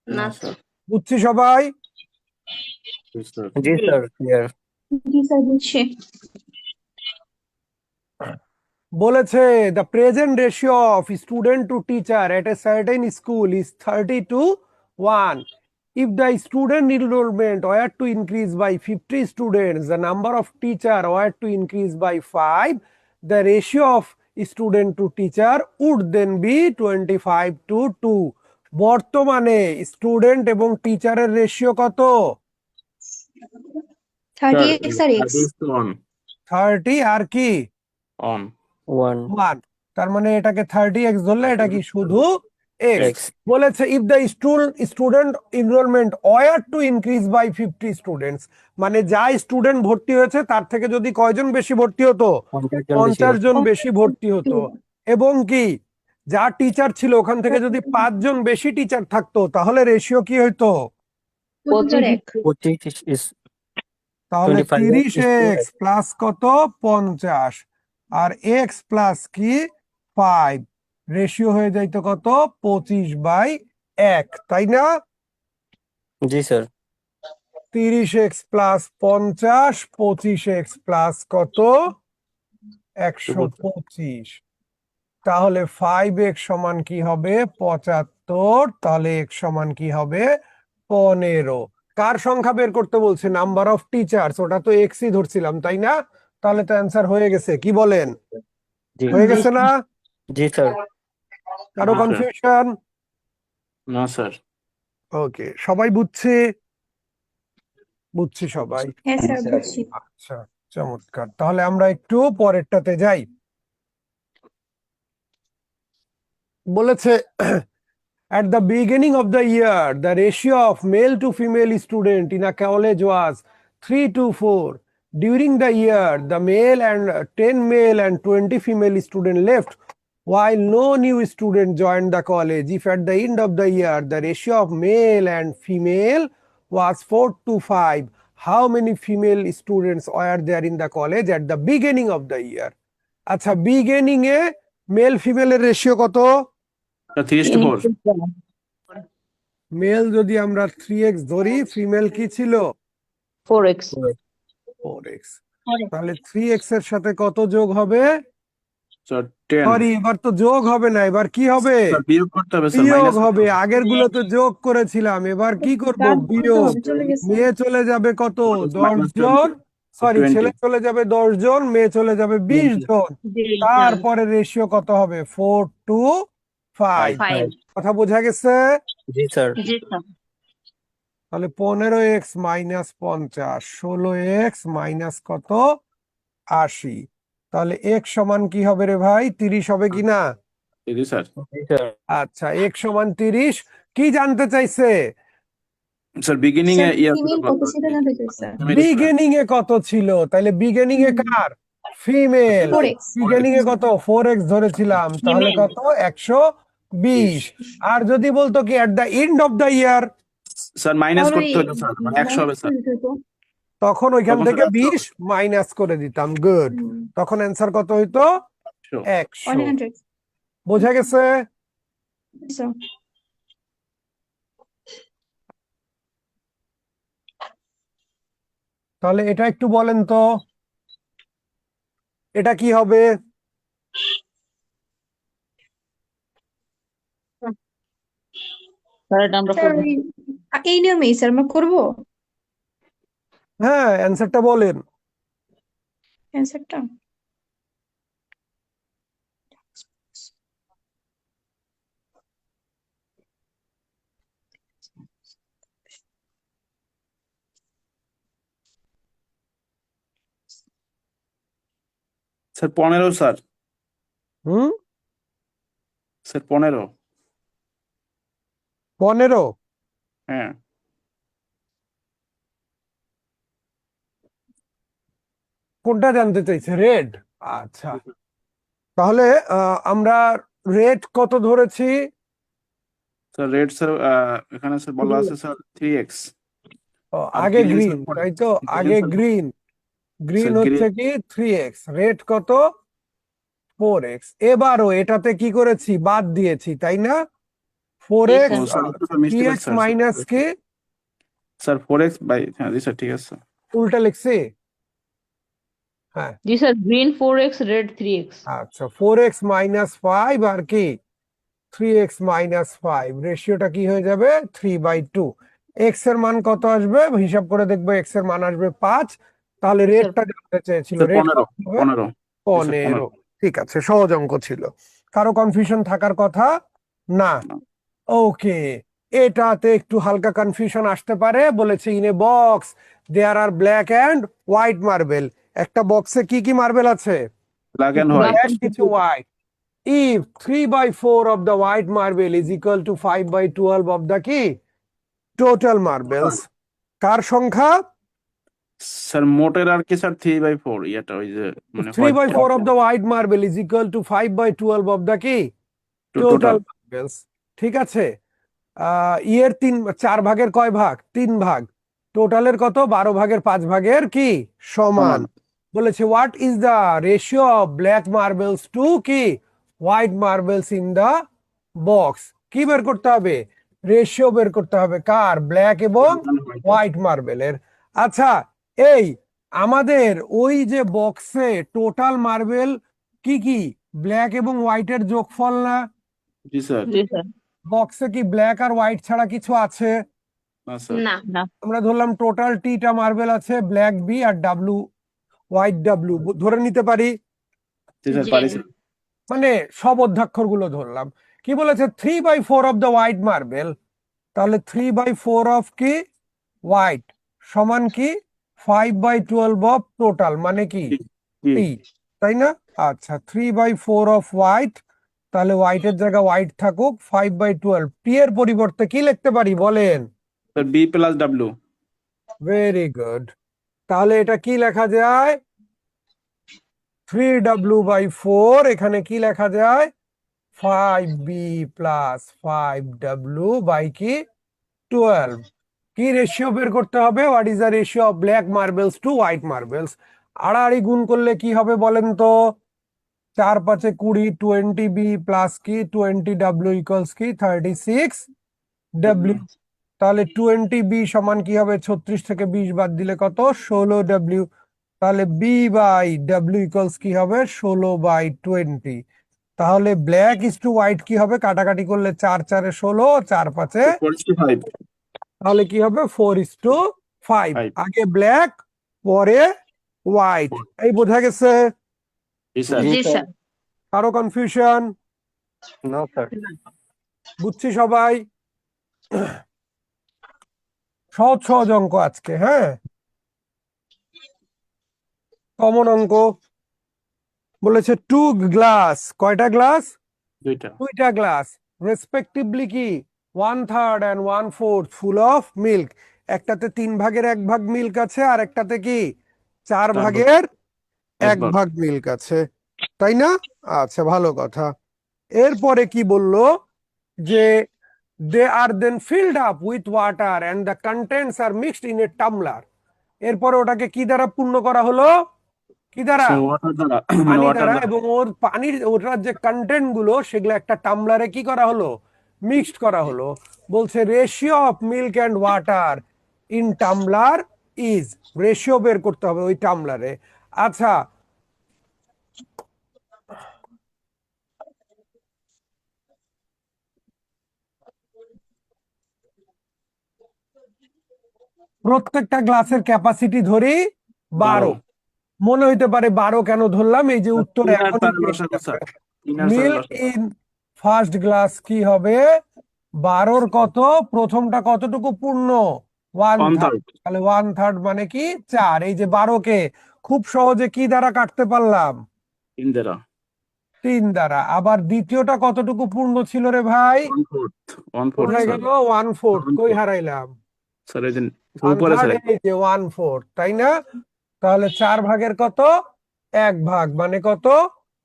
না স্যার। বুঝছি সবাই? জি জি স্যার ক্লিয়ার জি স্যার, বুঝছি। বলেছে the present ratio of student to teacher at a certain school is 30:1। If the student enrollment were to increase by 50 students, the number of teacher were to increase by 5, the ratio of student to teacher would then be 25:2। বর্তমানে student এবং টিচারের ratio কত thirty sir x আর x 30 30 আর কি on 1 1, তার মানে এটাকে 30x ধরলে এটা কি শুধু x। X বলেছে if the student enrollment were to increase by 50 students, মানে যা স্টুডেন্ট ভর্তি হয়েছে তার থেকে যদি কয়জন বেশি ভর্তি হতো, 50 জন বেশি 50 জন হতো। বেশি ভর্তি হতো, এবং কি যা টিচার ছিল ওখান থেকে যদি 5 জন বেশি টিচার থাকতো তাহলে রেশিও কি হইতো, 25 25 is তাহলে 25 is 30x প্লাস কত 50 আর x প্লাস কি 5, রেশিও হয়ে যাইতো কত 25/1, তাই না? জি sir 30x plus 50, 25x plus কত 125, তাহলে 5x সমান কি হবে 75, তাহলে x সমান কি হবে 15। কার সংখ্যা বের করতে বলছে, নাম্বার অফ টিচার্স, ওটা তো এক্সই ধরছিলাম তাই না? তাহলে তো অ্যান্সার হয়ে গেছে, কি বলেন, জি হয়ে গেছে না? জি স্যার কারো জি, স্যার। কনফিউশন? না স্যার ওকে, সবাই বুঝছে? বুঝছি সবাই। হ্যাঁ স্যার বুঝছি। আচ্ছা, চমৎকার, তাহলে আমরা একটু পরেরটাতে যাই। বলেছে at the beginning of the year the ratio of male to female student in a college was 3:4. During the year the male and 10 male and 20 female student left while no new student joined the college. If at the end of the year the ratio of male and female was 4:5, how many female students were there in the college at the beginning of the year? আচ্ছা, beginning এ mail ফিমেলের ratio কত? 3:4 mail যদি আমরা 3x ধরি, female কি ছিল 4x 4x, তাহলে 3x এর সাথে কত যোগ হবে? স্যার 10 সরি, এবার তো যোগ হবে না, এবার কি হবে? স্যার বিয়োগ করতে হবে স্যার বিয়োগ মাইনাস হবে। আগের গুলো তো যোগ করেছিলাম, এবার কি করব, কাট করতে বিয়োগ। হবে, চলে গেছে। মেয়ে চলে যাবে কত, 10 minus জন, 20, সরি 20 ছেলে চলে যাবে 10 জন, মেয়ে চলে যাবে 20 জন, তারপরে রেশিও কত হবে 4:5। 5 কথা বোঝা গেছে? জি স্যার জি স্যার তাহলে 15x মাইনাস 50, 16x মাইনাস কত 80, তাহলে x সমান কি হবে রে ভাই, 30 হবে কি না? জি স্যার জি স্যার আচ্ছা, x সমান 30। কি জানতে চাইছে? স্যার বিগিনিং এ স্যার ফিমেল কত সেটা জানতে চাই স্যার। বিগিনিং এ কত ছিল, তাহলে বিগিনিং এ কার, ফিমেল, 4x বিগিনিং এ কত 4x ধরেছিলাম, তাহলে কত 120। আর যদি বলতো কি এট the end of the year, sir minus তাহলে করতে হতো স্যার মানে 100 হবে স্যার তখন ওইখান তখন থেকে স্যার 20 মাইনাস করে দিতাম, গুড, তখন অ্যান্সার কত হইতো 100। 100 বোঝা গেছে? স্যার। তাহলে এটা একটু বলেন তো, এটা কি হবে? স্যার এটা আমরা স্যার করবো এই নিয়মেই স্যার আমরা করবো হ্যাঁ, অ্যান্সারটা বলেন। অ্যান্সারটা। স্যার 15 স্যার হুম, স্যার 15 15। হ্যাঁ কোনটা জানতে চাইছে, রেড? আচ্ছা, তাহলে আমরা রেড কত ধরেছি? স্যার রেড স্যার এখানে স্যার বলা আছে স্যার 3x আর আগে green গ্রিন, স্যার 4x, তাই তো, green আগে স্যার গ্রিন, গ্রিন স্যার হচ্ছে কি 3x, রেড কত 4x। এবারও এটাতে কি করেছি, বাদ দিয়েছি তাই না, 4x জি, স্যার একটু স্যার মিস্টেক 3x আছে স্যার মাইনাস কি স্যার 4x বাই হ্যাঁ জি স্যার ঠিক আছে স্যার উল্টা লিখছি? হ্যাঁ, জি sir green 4x red 3x আচ্ছা, 4x মাইনাস 5 আর কি 3x মাইনাস 5, রেশিওটা কি হয়ে যাবে 3/2। x এর মান কত আসবে, হিসাব করে দেখবো, x এর মান আসবে 5, তাহলে রেটটা জানতে চেয়েছিল, স্যার রেট 15 15 15। ঠিক আছে, সহজ অঙ্ক ছিল, কারো কনফিউশন থাকার কথা না। ওকে, এটাতে একটু হালকা কনফিউশন আসতে পারে। বলেছে in a box there are black and white marble. একটা বক্সে কি কি মার্বেল আছে? ব্ল্যাক এন্ড কিছু হোয়াইট। ব্ল্যাক, কিছু white. If 3/4 of the white marble is equal to 5/12 of the কি total marbles, কার সংখ্যা? স্যার মোটের আর কি স্যার 3/4 এটা ওই যে মানে 3/4 of the white marble is equal to 5/12 of the কি টোটাল। total marbles। ঠিক আছে। ইয়ের 4 ভাগের কয় ভাগ? 3 ভাগ। টোটালের কত? 12 ভাগের 5 ভাগের কি সমান। বলেছে what is the ratio of black marbles to কি white marbles in the box. কি বের করতে হবে? রেশিও বের করতে হবে কার? ব্ল্যাক এবং হোয়াইট মার্বেলের। আচ্ছা, এই আমাদের ওই যে বক্সে টোটাল মার্বেল কি কি ব্ল্যাক এবং হোয়াইটের যোগফল না? জি স্যার। জি স্যার। বক্সে কি ব্ল্যাক আর হোয়াইট ছাড়া কিছু আছে? না স্যার। না। না। আমরা ধরলাম টোটাল টিটা মার্বেল আছে, ব্ল্যাক বি আর ডাব্লু হোয়াইট ডাব্লু ধরে নিতে পারি। জি স্যার জি। পারি স্যার। মানে সব অধ্যাক্ষর গুলো ধরলাম। কি বলেছে? 3/4 অফ দ্য হোয়াইট মার্বেল। তাহলে 3/4 অফ কি হোয়াইট সমান কি 5/12 অফ টোটাল, মানে কি জি। টি, তাই না? আচ্ছা, 3/4 অফ হোয়াইট, তাহলে হোয়াইটের জায়গায় হোয়াইট থাকুক। 5/12 টি এর পরিবর্তে কি লিখতে পারি বলেন? Sir B plus W. Very good. তাহলে এটা কি লেখা যায়? 3W/4। এখানে কি লেখা যায়? 5B প্লাস 5W বাই কি 12। কি রেশিও বের করতে হবে? What is the ratio of black marbles to white marbles? আড়াআড়ি গুণ করলে কি হবে বলেন তো? 4 5 20, 20B প্লাস কি 20W ইকুয়ালস কি 36W। তাহলে 20B সমান কি হবে? 36 থেকে 20 বাদ দিলে কত? 16W। তাহলে বি বাই ডাব্লিউ ইকুয়ালস কি হবে? 16/20। তাহলে ব্ল্যাক ইজ টু হোয়াইট কি হবে? কাটাকাটি করলে 4 4 16, 4 5 4:5। তাহলে কি হবে? 4:5। 5। আগে ব্ল্যাক পরে হোয়াইট। এই বোঝা গেছে? জি স্যার। জি স্যার। কারো কনফিউশন? No sir. বুঝছি সবাই? সহজ সহজ অঙ্ক আজকে, হ্যাঁ, কমন অঙ্ক। বলেছে টু গ্লাস, কয়টা গ্লাস? দুইটা। দুইটা গ্লাস, রেসপেক্টিভলি কি 1/3 and 1/4 ফুল অফ মিল্ক। একটাতে 3 ভাগের 1 ভাগ মিল্ক আছে, আর একটাতে কি 4 ভাগ। ভাগের 1 ভাগ। ভাগ মিল্ক আছে, তাই না? আচ্ছা, ভালো কথা। এরপরে কি বললো? যে they are then filled up with water and the contents are mixed in a tumbler. এরপরে ওটাকে কি দ্বারা পূর্ণ করা হলো? কি দ্বারা? স্যার ওয়াটার দ্বারা মানে পানি ওয়াটার দ্বারা। দ্বারা। এবং ওর পানির ওটার যে কন্টেন্ট গুলো সেগুলো একটা টামলারে কি করা হলো? মিক্সড করা হলো। বলছে ratio of milk and water in tumbler is, ratio বের করতে হবে ওই টামলারে। আচ্ছা, প্রত্যেকটা গ্লাসের ক্যাপাসিটি ধরি 12। মনে হইতে পারে 12 কেন ধরলাম? এই যে উত্তর ইনার এখনই তার পেয়ে লসাগু স্যার। যাবে। ইনার তার মিল্ক লসাগু। ইন ফার্স্ট গ্লাস কি হবে? 12র কত? প্রথমটা কতটুকু পূর্ণ? 1/3। 1/3। তাহলে 1/3 মানে কি 4। এই যে 12কে খুব সহজে কি দ্বারা কাটতে পারলাম? 3 দ্বারা। 3 দ্বারা। আবার দ্বিতীয়টা কতটুকু পূর্ণ ছিল রে ভাই? 1/4 কোথায় স্যার। গেল? 1/4। কই হারাইলাম? স্যার এই যে উপরে 1/3, স্যার। এই যে 1/4, তাই না? তাহলে 4 ভাগের কত? 1 ভাগ, মানে কত?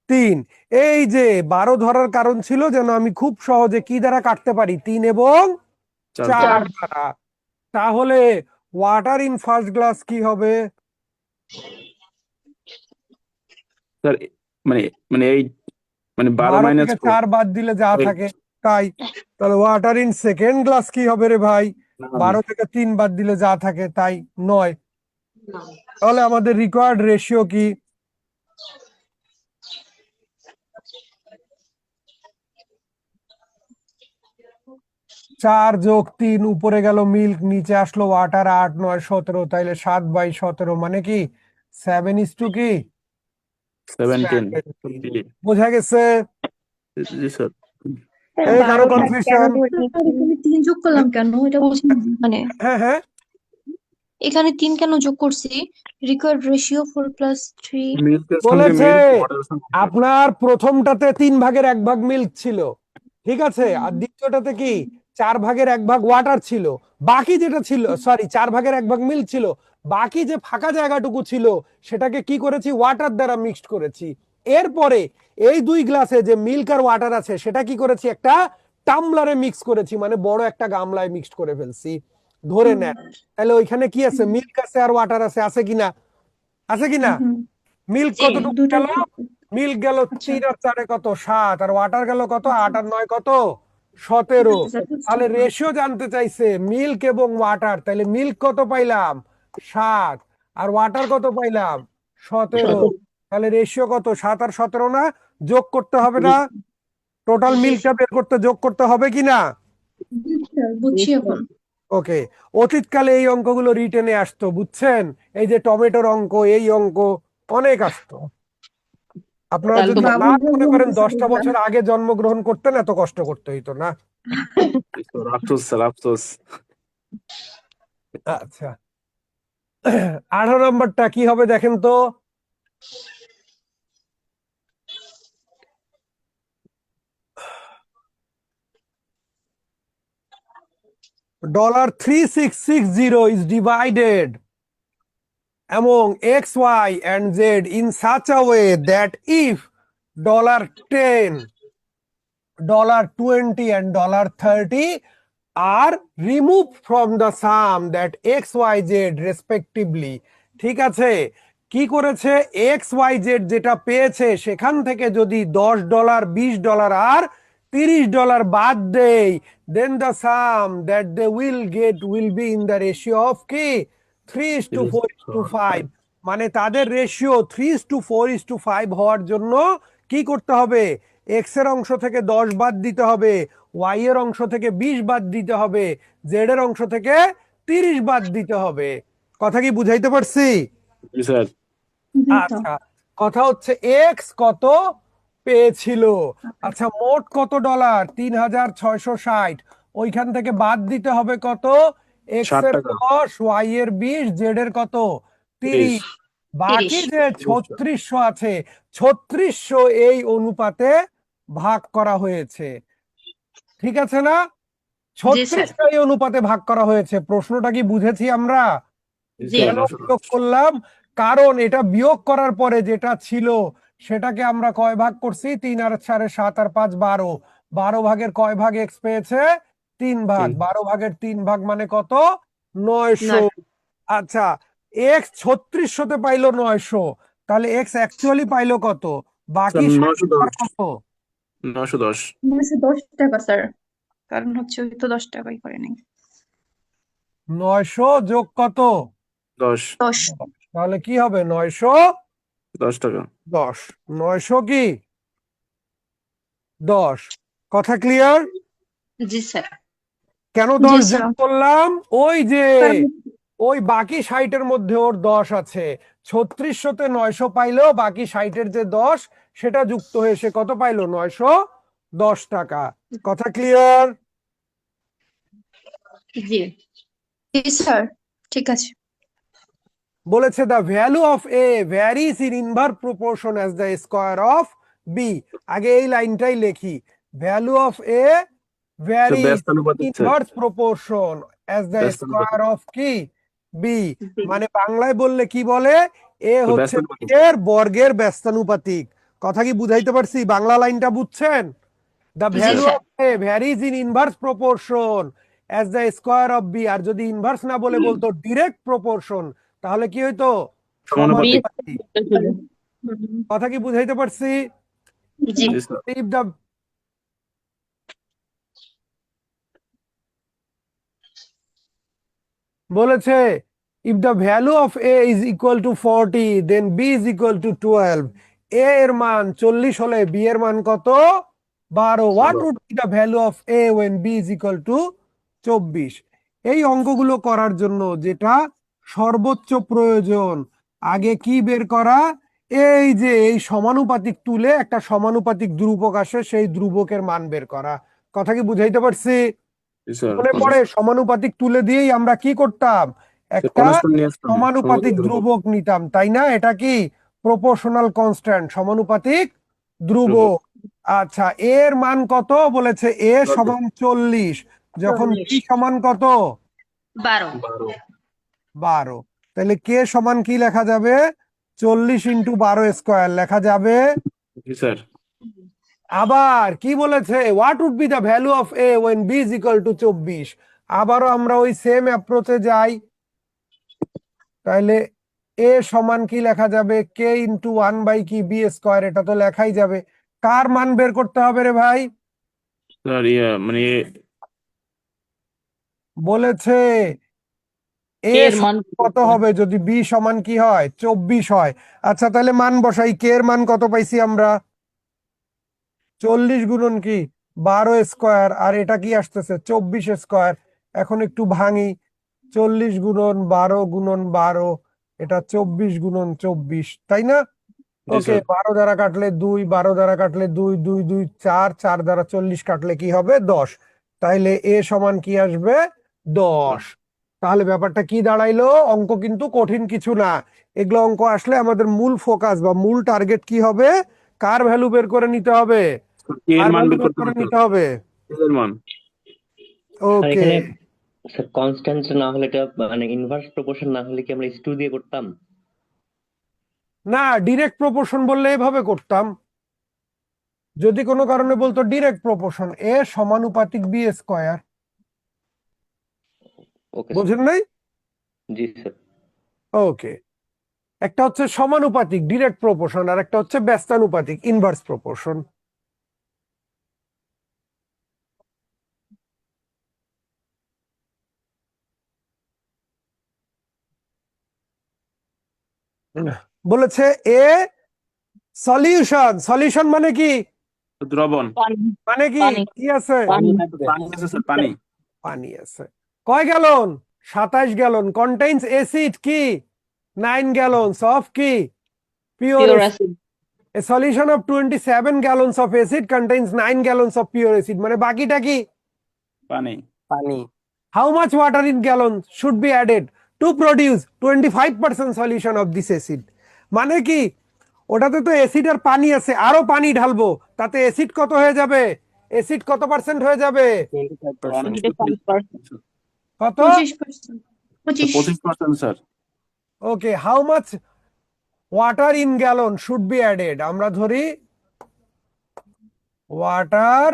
3। এই যে 12 ধরার কারণ ছিল যেন আমি খুব সহজে কি দ্বারা কাটতে পারি? 3 এবং 4 দ্বারা। তাহলে ওয়াটার ইন ফার্স্ট গ্লাস কি হবে? স্যার মানে মানে এই মানে 12 12 মাইনাস থেকে 4 বাদ দিলে যা থাকে তাই। তাহলে ওয়াটার ইন সেকেন্ড গ্লাস কি হবে রে ভাই? 12 থেকে 3 বাদ দিলে যা থাকে তাই, 9। তাহলে আমাদের রিকোয়ার্ড রেশিও কি? চার যোগ 3, উপরে গেল মিল্ক, নিচে আসলো ওয়াটার, 8 9 17, তাইলে 7/17 মানে কি 7:2 কি 17। 17। বোঝা গেছে? জি স্যার। এই কারো 12টা কেন কনফিউশন? ধরে স্যার নিচ্ছি? এখানে 3 যোগ করলাম কেন এটা বুঝি না। মানে হ্যাঁ হ্যাঁ, এখানে 3 কেন যোগ করছি? Required ratio 4+3। মিল্ক এর সঙ্গে বলেছে মিল্ক, ওয়াটারের সঙ্গে water। আপনার প্রথমটাতে 3 ভাগের 1 ভাগ মিল্ক ছিল, ঠিক আছে, আর দ্বিতীয়টাতে কি 4 ভাগের 1 ভাগ ওয়াটার ছিল, বাকি যেটা ছিল, সরি, 4 ভাগের 1 ভাগ মিল্ক ছিল, বাকি যে ফাঁকা জায়গাটুকু ছিল সেটাকে কি করেছি, ওয়াটার দ্বারা মিক্সড করেছি। এরপরে এই 2 গ্লাসে যে মিল্ক আর ওয়াটার আছে সেটা কি করেছি, একটা টামলারে মিক্স করেছি, মানে বড় একটা গামলায় মিক্সড করে ফেলছি, ধরে নেন। তাহলে ওইখানে কি আছে, মিল্ক আছে আর ওয়াটার আছে, আছে কিনা, আছে কিনা? মিল্ক জি। কতটুকু দুটো গেল? মিল্ক গেল আচ্ছা 3 আর 4 কত, 7, আর ওয়াটার গেল কত, 8 আর 9 কত, 17। তাহলে রেশিও জানতে চাইছে মিল্ক এবং ওয়াটার, তাহলে মিল্ক কত পাইলাম, 7, আর ওয়াটার কত পাইলাম, 17। তাহলে রেশিও কত, 7 আর 17 না? যোগ করতে হবে না? টোটাল মিল্কটা বের করতে যোগ করতে হবে কিনা? স্যার বুঝছি এখন। ওকে, অতীতকালে এই অঙ্কগুলো রিটেনে আসতো, বুঝছেন? এই যে টমেটোর অঙ্ক, এই অঙ্ক অনেক আসতো। আপনারা যদি কালকে না মনে করেন 10টা বছর আগে জন্মগ্রহণ করতেন, এত কষ্ট করতে হইতো না। আফসোস স্যার, আফসোস। আচ্ছা, 18 নম্বরটা কি হবে দেখেন তো। $3660 is divided among X, Y, and Z in such a way that if $10, $20, and $30 are removed from the sum that X, Y, Z respectively, ঠিক আছে, কি করেছে, XYZ যেটা পেয়েছে সেখান থেকে যদি $10, $20 আর $30 বাদ দেই, then the sum that they will get will be in the ratio of কি 3:4:5। মানে তাদের রেশিও 3:4:5 হওয়ার জন্য কি করতে হবে, এক্স এর অংশ থেকে 10 বাদ দিতে হবে, ওয়াই এর অংশ থেকে 20 বাদ দিতে হবে, জেড এর অংশ থেকে 30 বাদ দিতে হবে। কথা কি বুঝাইতে পারছি? জি স্যার। আচ্ছা, কথা হচ্ছে এক্স কত পেয়েছিল, আচ্ছা মোট কত ডলার, 3660, ওইখান থেকে বাদ দিতে হবে কত, এক্স 60 এর টাকা। 10, ওয়াই এর 20, জেড এর কত 30, বাকি 30। যে 3600 আছে, 3600 এই অনুপাতে ভাগ করা হয়েছে, ঠিক আছে না? জি স্যার। 3600 এই অনুপাতে ভাগ করা হয়েছে। প্রশ্নটা কি বুঝেছি আমরা? জি। কেন বিয়োগ করলাম? কারণ এটা বিয়োগ করার পরে যেটা ছিল সেটাকে আমরা কয় ভাগ করছি, 3 আর 4 7 আর 5 12, 12 ভাগের কয় ভাগ এক্স পেয়েছে, 3 ভাগ, 12 ভাগের 3 ভাগ মানে কত, 900। আচ্ছা, এক্স 3600 তে পাইলো 900, তাহলে এক্স অ্যাকচুয়ালি পাইলো কত, বাকি স্যার 60 আর কত, 910। 910 টাকা স্যার, কারণ হচ্ছে ওই তো 10 টাকাই করে নাই। 900 যোগ কত, 10। 10। তাহলে কি হবে, 910, টাকা। 900 কি 10। কথা ক্লিয়ার? জি স্যার। কেন জি 10 স্যার। যোগ করলাম, ওই যে কারণ ওই বাকি 60-এর মধ্যে ওর 10 আছে, 3600 তে 900 পাইলো, বাকি 60-এর যে 10 সেটা যুক্ত হয়ে সে কত পাইলো, 910 টাকা। কথা ক্লিয়ার? জি। জি স্যার, ঠিক আছে। বলেছে the value of A varies in inverse proportion as the square of B. আগে এই লাইনটাই লেখি, ভ্যালু অফ এ ভ্যারিজ ব্যস্তানুপাতিক sir. Inverse proportion as the ব্যস্তানুপাতিক। স্কয়ার অফ কি বি। জি। মানে বাংলায় বললে কি বলে, এ তো হচ্ছে ব্যস্তানুপাতিক। বি এর বর্গের ব্যস্তানুপাতিক। কথা কি বুঝাইতে পারছি? বাংলা লাইনটা বুঝছেন? দ্য জি value sir. Of A varies in inverse proportion as the square of B. আর যদি ইনভার্স না বলে বলতো ডিরেক্ট প্রপোর্শন, তাহলে কি হইতো, সমানুপাতিক। সমানুপাতিক। কথা কি বুঝাইতে পারছি? জি। জি স্যার। If the বলেছে if the value of a is equal to 40 then b is equal to 12, a এর মান 40 হলে b এর মান কত, 12। what would be the value of a when b is equal to 24? এই অঙ্কগুলো করার জন্য যেটা সর্বোচ্চ প্রয়োজন, আগে কি বের করা, এই যে এই সমানুপাতিক তুলে একটা সমানুপাতিক ধ্রুবক আসে, সেই ধ্রুবকের মান বের করা। কথা কি বুঝাইতে পারছি? জি স্যার মনে পড়ে সমানুপাতিক তুলে দিয়েই আমরা কি করতাম, একটা কনস্ট্যান্ট নিয়ে আসতাম সমানুপাতিক ধ্রুবক নিতাম, তাই না? এটা কি প্রপোর্শনাল কনস্ট্যান্ট, সমানুপাতিক ধ্রুবক। আচ্ছা, এর মান কত বলেছে? এ সমান 40, যখন বি 40 সমান কত? 12 12। তাহলে কে সমান কি লেখা যাবে? 40 ইন্টু 12 স্কোয়ার লেখা যাবে। জি স্যার আবার কি বলেছে? What would be the value of A when B is equal to 24? আবারও আমরা ওই সেম অ্যাপ্রোচে যাই। তাহলে এ সমান কি লেখা যাবে? কে ইন্টু 1 বাই কি বি স্কোয়ার, এটা তো লেখাই যাবে। কার মান বের করতে হবে রে ভাই? স্যার মানে বলেছে এ এর মান কত হবে যদি বি সমান কি হয়? 24 হয়। আচ্ছা, তাহলে মান বসাই। কে এর মান কত পাইছি আমরা? 40 গুণন কি 12 স্কোয়ার, আর এটা কি আসতেছে? 24 স্কোয়ার। এখন একটু ভাঙি। 40 গুণন 12 গুণন 12, এটা 24 গুণন 24, তাই না? জি ওকে, স্যার 12 দ্বারা কাটলে 2, 12 দ্বারা কাটলে 2, 2, 2, 4, 4 দ্বারা 40 কাটলে কি হবে? 10। তাইলে এ সমান কি আসবে? 10। তাহলে ব্যাপারটা কি দাঁড়াইলো? অঙ্ক কিন্তু কঠিন কিছু না। এগুলো অঙ্ক আসলে আমাদের মূল ফোকাস বা মূল টার্গেট কি হবে? কার ভ্যালু বের করে নিতে হবে? কে এর কার মান ভ্যালু বের বের করতে করে হবে নিতে হবে? স্যার এর মান স্যার ওকে। এখানে স্যার কনস্ট্যান্ট না হলে এটা মানে ইনভার্স প্রপোর্শন না হলে কি আমরা S2 দিয়ে করতাম? না, ডিরেক্ট প্রপোর্শন বললে এভাবে করতাম। যদি কোনো কারণে বলতো ডিরেক্ট প্রপোর্শন, এ সমানুপাতিক বি স্কোয়ার। Okay sir. বোঝেন নাই? জি স্যার। ওকে, একটা হচ্ছে সমানুপাতিক ডিরেক্ট প্রপোর্শন, আর একটা হচ্ছে ব্যস্তানুপাতিক ইনভার্স প্রপোর্শন। বলেছে এ সলিউশন। সলিউশন মানে কি? দ্রবণ পানি মানে কি পানি কি আছে? পানি পানি আছে স্যার পানি পানি আছে। কয় গ্যালন? 27 গ্যালন। কন্টেইনস অ্যাসিড কি? 9 গ্যালনস অফ কি? Pure pure acid. Acid A solution of 27 gallons of acid contains 9 gallons of pure acid. মানে বাকিটা কি? পানি পানি। How much water in gallons should be added to produce 25% solution of this acid? মানে কি? ওটাতে তো অ্যাসিড আর পানি আছে, আরো পানি ঢালবো, তাতে অ্যাসিড কত হয়ে যাবে? অ্যাসিড কত পার্সেন্ট হয়ে যাবে? 25%। 25% কত? 25%। 25। 25% sir okay, how much water in gallon should be added? আমরা ধরি water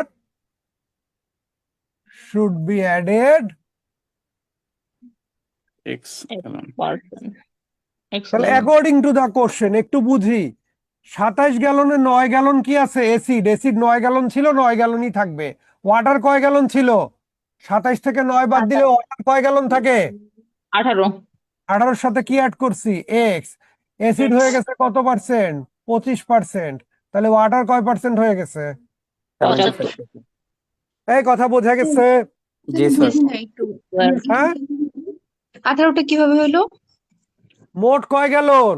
should be added. X gallon percent তাহলে অ্যাকর্ডিং টু দা কোশ্চেন একটু বুঝি। 27 গ্যালনে 9 গ্যালন কি আছে? অ্যাসিড। অ্যাসিড 9 গ্যালন ছিল, 9 গ্যালনই থাকবে। ওয়াটার কয় গ্যালন ছিল? 27 থেকে 9 বাদ দিলে ওয়াটার কয় গ্যালন থাকে? 18 18-র সাথে কি অ্যাড করছি? এক্স। অ্যাসিড হয়ে গেছে কত পার্সেন্ট? 25%। তাহলে ওয়াটার কয় পার্সেন্ট হয়ে গেছে? 75 এই কথা বোঝা গেছে? জি স্যার। একটু হ্যাঁ, 18টা কিভাবে হলো? মোট কয় গ্যালন?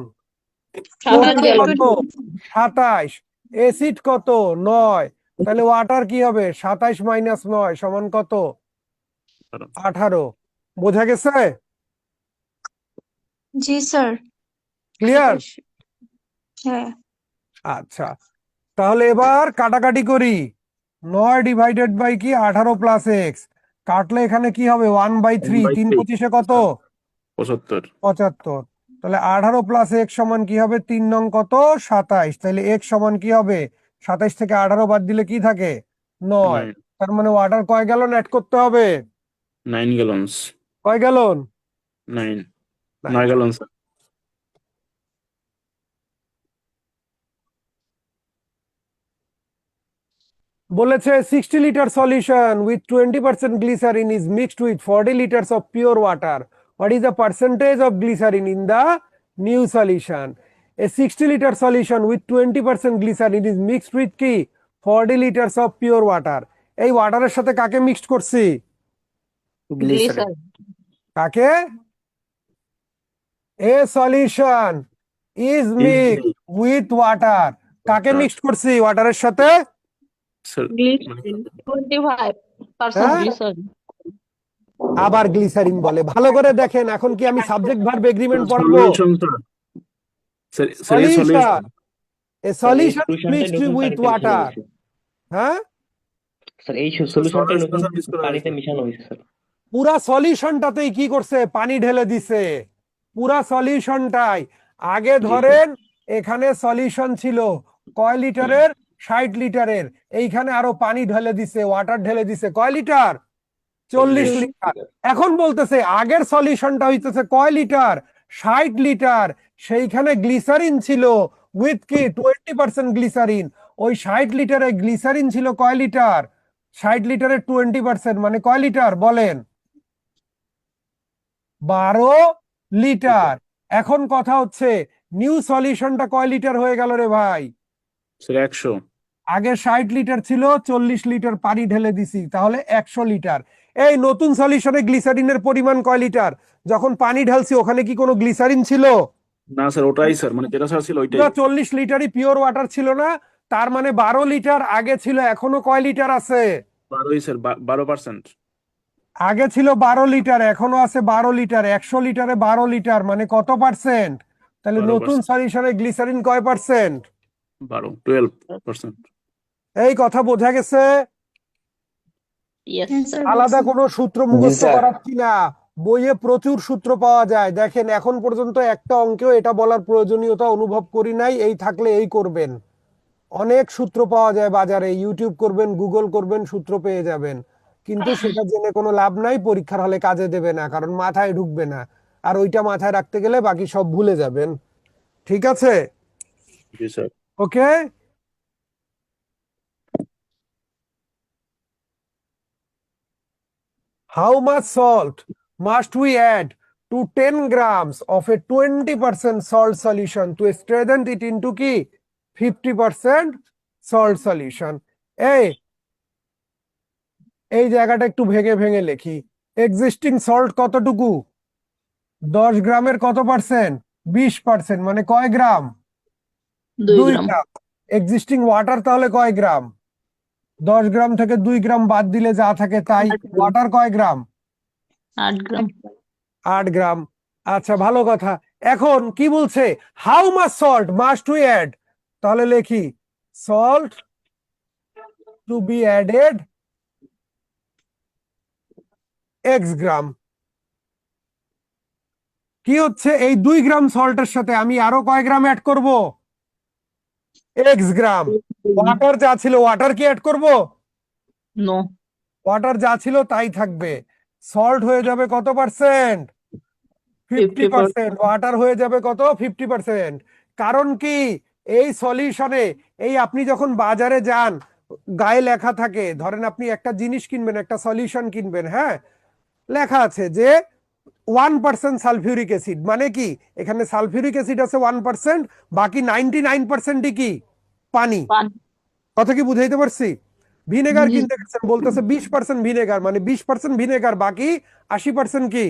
27 টোটাল গ্যালন কত? 27। অ্যাসিড কত? 9। তাহলে ওয়াটার কি হবে? 27 মাইনাস 9 সমান কত? 18। বোঝা গেছে? জি স্যার। ক্লিয়ার? হ্যাঁ। আচ্ছা, তাহলে এবার কাটাকাটি করি। 9 ডিভাইডেড বাই কি 18 প্লাস এক্স, কাটলে এখানে কি হবে? 1/3। 3 25 কত? 75 75। তাহলে 18 প্লাস এক্স সমান কি হবে? 3 নং কত? 27। তাহলে এক্স সমান কি হবে? 27 থেকে 18 বাদ দিলে কি থাকে? 9। তার মানে ওয়াটার কয় গ্যালন অ্যাড করতে হবে? 9 গ্যালনস কয় গ্যালন? 9 গ্যালন স্যার বলেছে 60 litre solution with 20% glycerin is mixed with 40 litres of pure water. What is the percentage of glycerin in the new solution? A 60 litre solution with 20% glycerin is mixed with কি 40 litres of pure water. এই ওয়াটারের সাথে কাকে mixed করছি? Glycerine কাকে? A solution is mixed with water. কাকে mixed করছি ওয়াটারের সাথে? Sir glycerine 25% হ্যাঁ গ্লিসারিন। আবার গ্লিসারিন বলে। ভালো করে দেখেন, এখন কি আমি সাবজেক্ট ভার্ব এগ্রিমেন্ট পড়াবো? সলিউশন স্যার, স্যার এই সলিউশন, এ স্যার এই সলিউশন সলিউশনটাই মিক্সড নতুন উইথ পানিতে মিশানো ওয়াটার। হয়েছে। হ্যাঁ, স্যার এই সলিউশনটাই নতুন সলিউশন মিস করা পানিতে হয়েছে। মিশানো হয়েছে স্যার। পুরা সলিউশনটাতেই কি করছে? পানি ঢেলে দিছে। পুরা সলিউশনটাই। আগে জি স্যার। ধরেন এখানে সলিউশন ছিল কয় লিটারের? 60 লিটারের। এইখানে আরো পানি ঢেলে দিছে, ওয়াটার ঢেলে দিছে। কয় লিটার? 40 লিটার। এখন বলতেছে আগের সলিউশনটা হইতেছে কয় লিটার? 60 লিটার। সেইখানে গ্লিসারিন ছিল উইথ কি 20% গ্লিসারিন। ওই 60 লিটারে গ্লিসারিন ছিল কয় লিটার? 60 লিটারের 20% মানে কয় লিটার বলেন? 12 লিটার। এখন কথা হচ্ছে নিউ সলিউশনটা কয় লিটার হয়ে গেল রে ভাই? স্যার 100। আগে 60 লিটার ছিল, 40 লিটার পানি ঢেলে দিছি, তাহলে 100 লিটার। এই নতুন সলিউশনে গ্লিসারিনের পরিমাণ কয় লিটার? যখন পানি ঢালছি ওখানে কি কোনো গ্লিসারিন ছিল? না স্যার, ওটাই স্যার, মানে যেটা স্যার ছিল ওইটাই। 40 লিটারই পিওর ওয়াটার ছিল না? তার মানে 12 লিটার আগে ছিল, এখনো কয় লিটার আছে? 12ই স্যার, 12%। আগে ছিল 12 লিটার, এখনো আছে 12 লিটার। 100 লিটারে 12 লিটার মানে কত পার্সেন্ট? তাহলে 12%। নতুন সলিউশনে গ্লিসারিন কয় পার্সেন্ট? 12% এই কথা বোঝা গেছে? ইয়েস হ্যাঁ স্যার। স্যার, আলাদা বলছি। কোনো সূত্র জি মুখস্থ স্যার। করাচ্ছি না, বইয়ে প্রচুর সূত্র পাওয়া যায়। দেখেন এখন পর্যন্ত একটা অঙ্কেও এটা বলার প্রয়োজনীয়তা অনুভব করি নাই, এই থাকলে এই করবেন। অনেক সূত্র পাওয়া যায় বাজারে, ইউটিউব করবেন, গুগল করবেন, সূত্র পেয়ে যাবেন। কিন্তু সেটা জেনে কোনো লাভ নাই, পরীক্ষার হলে কাজে দেবে না, কারণ মাথায় ঢুকবে না। আর ওইটা মাথায় রাখতে গেলে বাকি সব ভুলে যাবেন। ঠিক আছে? জি sir. Okay. How much salt must we add to 10 grams of a 20% salt solution to strengthen it into কি 50% salt solution? এই জায়গাটা একটু ভেঙে ভেঙে লিখি। এক্সিস্টিং সল্ট কতটুকু? 10 গ্রামের কত পার্সেন্ট? 20%, মানে কয় গ্রাম? 2 2 গ্রাম। গ্রাম। এক্সিস্টিং ওয়াটার তাহলে কয় গ্রাম? 10 গ্রাম থেকে 2 গ্রাম বাদ দিলে যা থাকে তাই। 8 গ্রাম। ওয়াটার কয় গ্রাম? 8 গ্রাম। 8 গ্রাম। আচ্ছা, ভালো কথা। এখন কি বলছে? How much salt must we add? তাহলে লিখি salt to be added x gram. কি হচ্ছে? এই 2 গ্রাম সল্টের সাথে আমি আরো কয় গ্রাম অ্যাড করব? এক্স গ্রাম। ওয়াটার যা ছিল ওয়াটার কি অ্যাড করব? নো। ওয়াটার যা ছিল তাই থাকবে। সল্ট হয়ে যাবে কত পার্সেন্ট? 50%। ওয়াটার হয়ে যাবে কত? 50%। কারণ কি? এই সলিউশনে, এই আপনি যখন বাজারে যান, গায়ে লেখা থাকে, ধরেন আপনি একটা জিনিস কিনবেন, একটা সলিউশন কিনবেন, হ্যাঁ, লেখা আছে যে 1% সালফিউরিক অ্যাসিড। মানে কি? এখানে সালফিউরিক অ্যাসিড আছে 1%, বাকি 99%ই কি? পানি। পানি। কথা কি বুঝাইতে পারছি? ভিনেগার জি। কিনতে গেছেন, বলতেছে 20% ভিনেগার, মানে 20% ভিনেগার, বাকি 80% কি?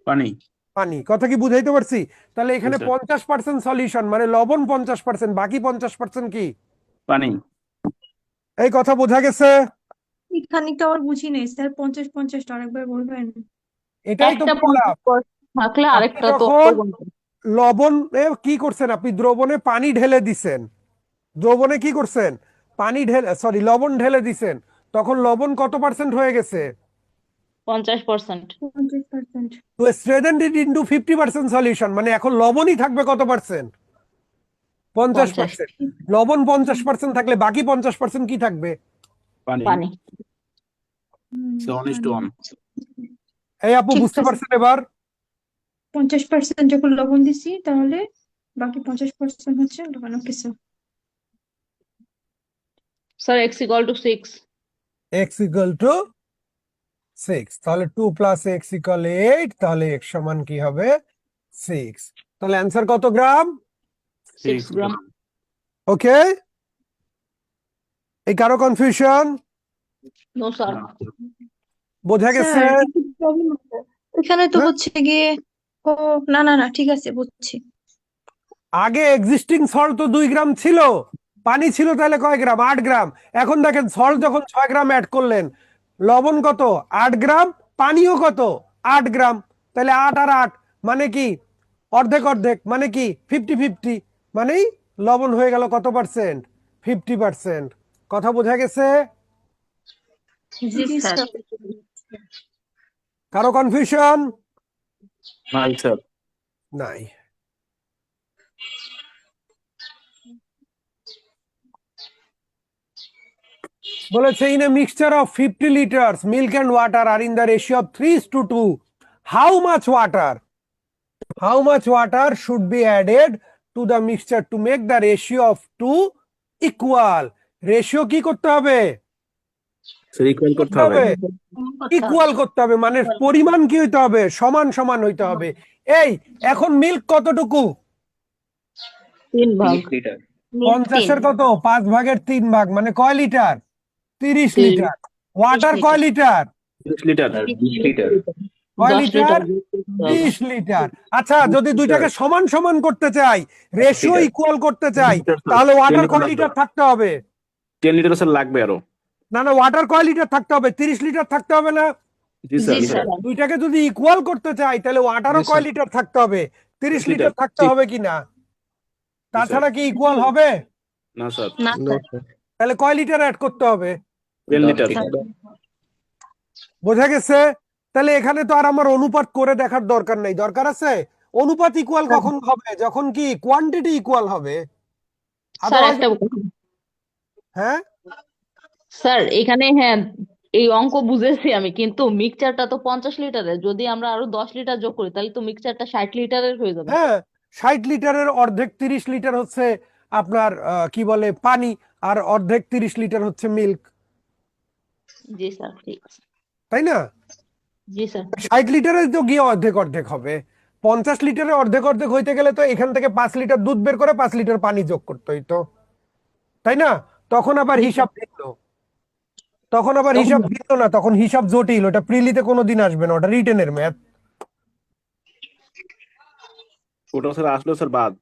পানি। পানি। কথা কি বুঝাইতে পারছি? তাহলে এখানে স্যার। 50% সলিউশন, মানে লবণ 50%, বাকি 50% কি? পানি। এই কথা বোঝা গেছে? খানিকটা আবার বুঝি নাই স্যার, 50-50 আরেকবার বলবেন? এটাই তো একটা বললাম। 50% থাকলে আপনি আরেকটা তো যখন লবণে কি করছেন? আপনি দ্রবণে পানি ঢেলে দিছেন, দ্রবণে কি করছেন? পানি ঢেলে, সরি, লবণ ঢেলে দিছেন, তখন লবণ কত পার্সেন্ট হয়ে গেছে? 50%। 50%। তো স্ট্রেন্থেন ইট ইনটু 50% সলিউশন, মানে এখন লবণই থাকবে কত পার্সেন্ট? 50%। লবণ 50% থাকলে বাকি 50% কি থাকবে? পানি। পানি। স্যার 1:1। এই আপু, ঠিক বুঝতে আছে। পারছেন এবার? 50% যখন লবণ দিছি তাহলে বাকি 50% হচ্ছে লবণ। Okay sir. Sir x equal to 6। x equal to 6, তাহলে 2 + x = 8, তাহলে x সমান কি হবে? 6। তাহলে অ্যান্সার কত গ্রাম? 6 গ্রাম। ওকে। এই কারো কনফিউশন? No sir. বোঝা গেছে? স্যার একটু প্রবলেম আছে এখানে তো, হ্যাঁ? হচ্ছে গিয়ে, ও না না না, ঠিক আছে বুঝছি। আগে এক্সিস্টিং সল্ট তো 2 গ্রাম ছিল, পানি ছিল তাহলে কয় গ্রাম? 8 গ্রাম। এখন দেখেন সল্ট যখন 6 গ্রাম অ্যাড করলেন, লবণ কত? 8 গ্রাম, পানিও কত? 8 গ্রাম। তাহলে 8 আর 8 মানে কি? অর্ধেক অর্ধেক মানে কি? 50-50, মানেই লবণ হয়ে গেল কত পার্সেন্ট? 50%। কথা বোঝা গেছে? জি জি স্যার। স্যার। কারো কনফিউশন? নাই স্যার। নাই। বলেছে in a mixture of 50 liters milk and water are in the ratio of 3:2. How much water should be added to the mixture to make the ratio of 2 equal? Ratio কি করতে হবে? Sir equal করতে করতে হবে। হবে, equal করতে হবে, মানে পরিমাণ কি হইতে হবে? সমান সমান হইতে হবে। এই এখন মিল্ক কতটুকু? 3 ভাগ। 30 লিটার। 50-এর কত? 5/3 মানে কয় লিটার? 30 30 লিটার। ওয়াটার কয় লিটার? 30 লিটার। আর 20 লিটার। কয় 10 লিটার? লিটার যোগ করতে হবে। 30 লিটার। আচ্ছা, যদি দুইটাকে সমান সমান করতে চাই, রেশিও লিটার। ইকুয়াল করতে চাই, লিটার স্যার, তাহলে 10 ওয়াটার লিটার কয় লাগবে। লিটার থাকতে হবে? 10 লিটার স্যার লাগবে আরো। না না, ওয়াটার কয় লিটার থাকতে হবে? 30 লিটার থাকতে হবে না? জি স্যার। জি স্যার। দুইটাকে যদি ইকুয়াল করতে চাই, তাহলে ওয়াটারও জি, কয় স্যার। লিটার থাকতে হবে? 30 30 লিটার লিটার। থাকতে জি। হবে কিনা? তাছাড়া কি ইকুয়াল হবে? না স্যার। না নো স্যার। স্যার। তাহলে কয় লিটার অ্যাড করতে হবে? 10 10 লিটার। লিটার। বোঝা গেছে? তাহলে এখানে তো আর আমার অনুপাত করে দেখার দরকার নেই। দরকার আছে? অনুপাত ইকুয়াল কখন হবে? যখন কি কোয়ান্টিটি ইকুয়াল হবে। স্যার আদারওয়াইজ, একটা কথা। হ্যাঁ, স্যার এখানে হ্যাঁ এই অঙ্ক বুঝেছি আমি, কিন্তু মিক্সচারটা তো 50 লিটারের, যদি আমরা আরো 10 লিটার যোগ করি তাহলে তো মিক্সচারটা 60 লিটারের হয়ে যাবে। হ্যাঁ, 60 লিটারের অর্ধেক 30 লিটার হচ্ছে আপনার কি বলে পানি, আর অর্ধেক 30 লিটার হচ্ছে মিল্ক, জি স্যার, ঠিক আছে। তাই না? জি স্যার। 60 লিটারে তো গিয়ে অর্ধেক অর্ধেক হবে। 50 লিটারে অর্ধেক অর্ধেক হইতে গেলে তো এখান থেকে 5 লিটার দুধ বের করে 5 লিটার পানি যোগ করতে হইতো, তাই না? তখন আবার হিসাব ভিন্ন। তখন আবার তখন হিসাব ভিন্ন না, তখন হিসাব জটিল। ওটা প্রিলিতে কোনোদিন আসবে না, ওটা রিটেনের ম্যাথ। ওটা স্যার আসলো স্যার বাদ।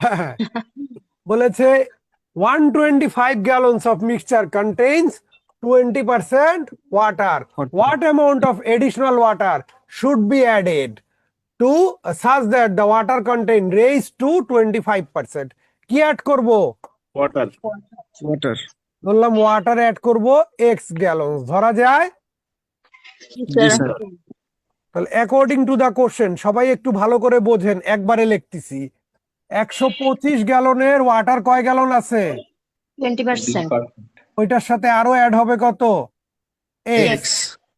হ্যাঁ, বলেছে 125 gallons of mixture contains 20% water. What amount of additional water should be added to such that the water content raised to 25%? কি অ্যাড করব? ওয়াটার। ওয়াটার। বললাম ওয়াটার অ্যাড করব x গ্যালন, ধরা যায়। জি জি স্যার। স্যার। তাহলে অ্যাকর্ডিং টু দা কোশ্চেন, সবাই একটু ভালো করে বোঝেন, একবারে লিখতেছি। 125 গ্যালনের ওয়াটার কয় গ্যালন আছে? 20%। 20%। ওইটার সাথে আরো অ্যাড হবে কত? X।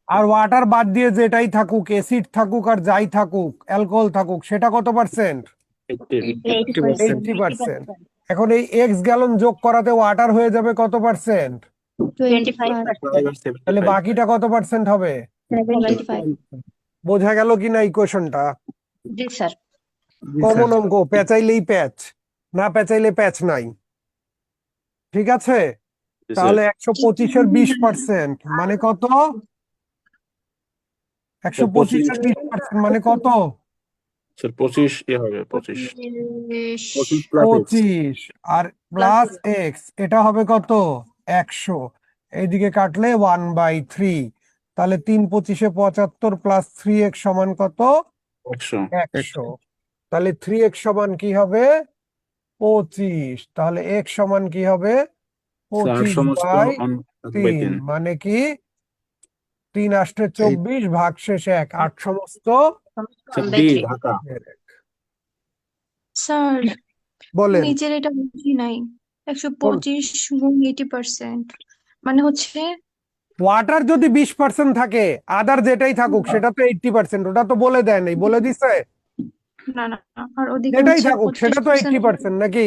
আর ওয়াটার বাদ দিয়ে যেটাই থাকুক, অ্যাসিড থাকুক আর যাই থাকুক, অ্যালকোহল থাকুক, সেটা কত পার্সেন্ট? 80%। 80%। এখন এই x গ্যালন যোগ করাতে ওয়াটার হয়ে যাবে কত পার্সেন্ট? 25%। তাহলে বাকিটা কত পার্সেন্ট হবে? 75। বোঝা গেল কিনা ইকুয়েশনটা? জি স্যার। জি কমন স্যার। অঙ্ক, পেঁচাইলেই প্যাচ, না পেঁচাইলে প্যাচ নাই। ঠিক আছে? জি স্যার। তাহলে 125-এর 20% মানে কত? 125-এর 20% মানে কত? স্যার 25 হবে 25 25 প্লাস 25 আর প্লাস এক্স, এটা হবে কত? 100। এইদিকে কাটলে 1/3। তাহলে 3×25 = 75 প্লাস 3x সমান কত? 100। 100। তাহলে 3x সমান কি হবে? 25। তাহলে x সমান কি হবে? স্যার 25 সমস্ত বাই 1/3 3, মানে কি 3 আসতে 24 ভাগ শেষ 1, 8 সমস্ত। Sir D Dhaka. স্যার বলেন। নিচের এটা বুঝি নাই। 125 গুণ 80%, মানে হচ্ছে ওয়াটার যদি 20% থাকে, আদার যেটাই থাকুক সেটা তো 80%, ওটা তো বলে দেয় নাই, বলে দিছে? না না না, আর ওদিকে যেটাই হচ্ছে থাকুক সেটা তো 25%। 80% নাকি?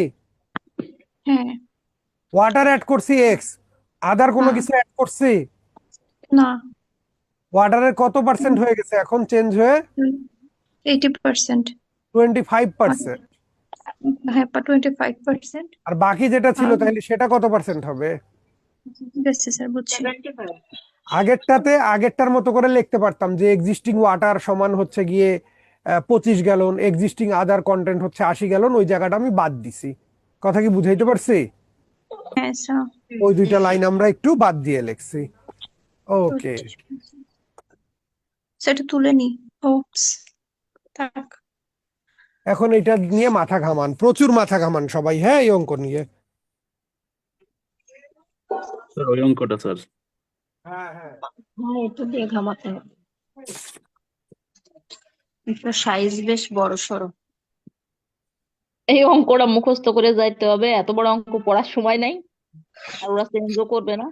হ্যাঁ। ওয়াটার অ্যাড করছি এক্স, আদার কোনো হ্যাঁ। কিছু অ্যাড করছি? না, ওয়াটারের কত পার্সেন্ট হয়ে গেছে এখন চেঞ্জ হয়ে? 80%। 25%। হ্যাঁ, 25%। আর বাকি যেটা ছিল তাহলে সেটা কত পার্সেন্ট হবে? ঠিক আছে স্যার, বুঝছি। 75। আগেরটার মতো করে লিখতে পারতাম যে এক্সিস্টিং ওয়াটার সমান হচ্ছে গিয়ে 25 গ্যালন, এক্সিস্টিং আদার কন্টেন্ট হচ্ছে 80 গ্যালন, ওই জায়গাটা আমি বাদ দিছি। কথা কি বুঝাইতে পারছি? হ্যাঁ স্যার। ওই দুইটা লাইন আমরা একটু বাদ দিয়ে লিখছি। ওকে, সেটা তুলে নি। ওপস, থাক। এখন এটা নিয়ে মাথা ঘামান, প্রচুর মাথা ঘামান সবাই, হ্যাঁ, এই অঙ্ক নিয়ে। স্যার ওই অঙ্কটা স্যার। হ্যাঁ হ্যাঁ, হ্যাঁ, এটা দিয়ে ঘামাতে হবে। এটা সাইজ বেশ বড় সড়ো। এই অঙ্কটা মুখস্থ করে যাইতে হবে, এত বড় অঙ্ক পড়ার সময় নাই, আর ওরা চেঞ্জও করবে না।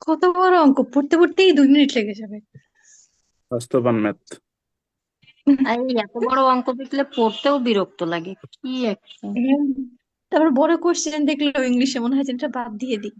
কত বড় অঙ্ক, পড়তে পড়তেই 2 মিনিট লেগে যাবে। বাস্তবায়ন ম্যাথ। আর এই এত বড় অঙ্ক দেখলে পড়তেও বিরক্ত লাগে, কি একটা। হ্যাঁ। তারপর বড় কোশ্চেন দেখলেও ইংলিশে মনে হয় যে এটা বাদ দিয়ে দিই।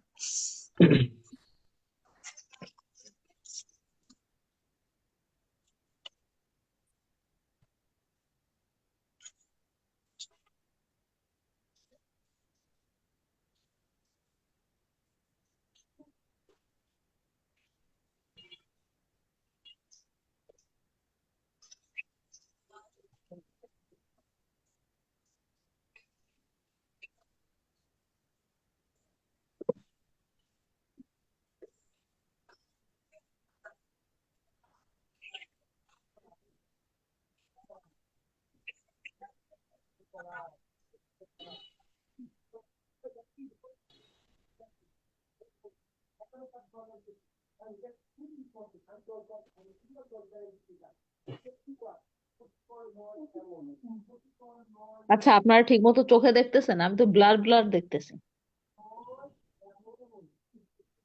আচ্ছা, আপনারা ঠিক মতো চোখে দেখতেছেন? আমি তো ব্লার ব্লার দেখতেছি।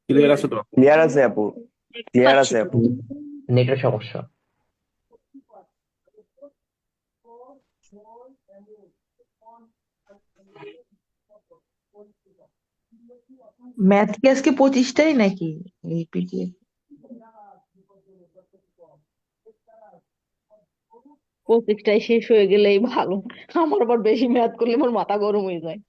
ক্লিয়ার আছে তো? ক্লিয়ার আছে আপু, দেখতে ক্লিয়ার পাচ্ছি আছে তো। আপু। নেটের সমস্যা। ম্যাথ কি আজকে 25টাই নাকি এই পিডিএফ? প্রত্যেকটাই শেষ হয়ে গেলেই ভালো, আমার আবার বেশি ম্যাথ করলে আমার মাথা গরম হয়ে যায়।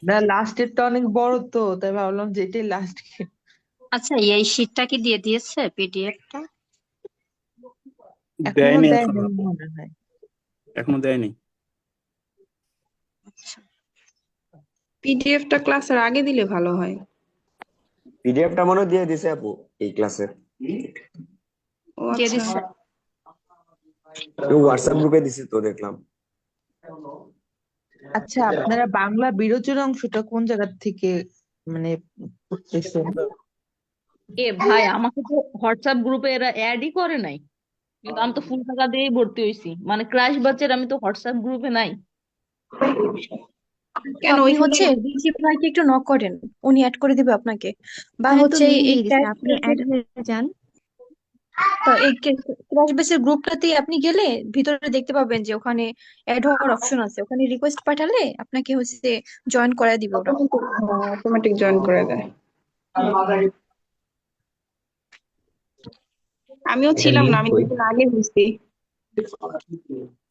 না, লাস্টেরটা অনেক বড় তো, তাই ভাবলাম যে এটাই লাস্ট। আচ্ছা, এই শীটটা কি দিয়ে দিয়েছে পিডিএফটা? এখনো দেয়নি দেয় এখনো নাই আপু, মনে হয়। এখনো দেয়নি। আচ্ছা, পিডিএফটা ক্লাসের আগে দিলে ভালো হয়। পিডিএফটা মনে হয় দিয়ে দিছে আপু এই ক্লাসের। দিয়ে দিচ্ছে। হোয়াটসঅ্যাপ গ্রুপে দিছে তো দেখলাম। আচ্ছা, আপনারা বাংলা বিরোচন অংশটা কোন জায়গা থেকে মানে করতেছেন? এ ভাই, আমাকে তো হোয়াটসঅ্যাপ গ্রুপে এরা অ্যাডই করে নাই, কিন্তু আমি তো ফুল টাকা দিয়েই ভর্তি হয়েছি, মানে ক্রাশ ব্যাচের, আমি তো হোয়াটসঅ্যাপ গ্রুপে নাই। কেন, আপনি ওই হলে ডিজি ভাইকে একটু নক করেন, উনি অ্যাড করে দিবে আপনাকে। বা এখানে তো লিংক এই দিয়ে দিছে, আপনি অ্যাড হয়ে যান। এই ক্র্যাশ বেসের গ্রুপটাতে আপনি গেলে ভিতরে দেখতে পাবেন যে ওখানে অ্যাড হওয়ার অপশন আছে, ওখানে রিকোয়েস্ট পাঠালে আপনাকে জয়েন করায় দিবে ওরা। অটোমেটিক জয়েন করে দেয়। আমিও এটা ছিলাম না, লিঙ্ক আমি কই? 2 দিন আগে বুঝছি।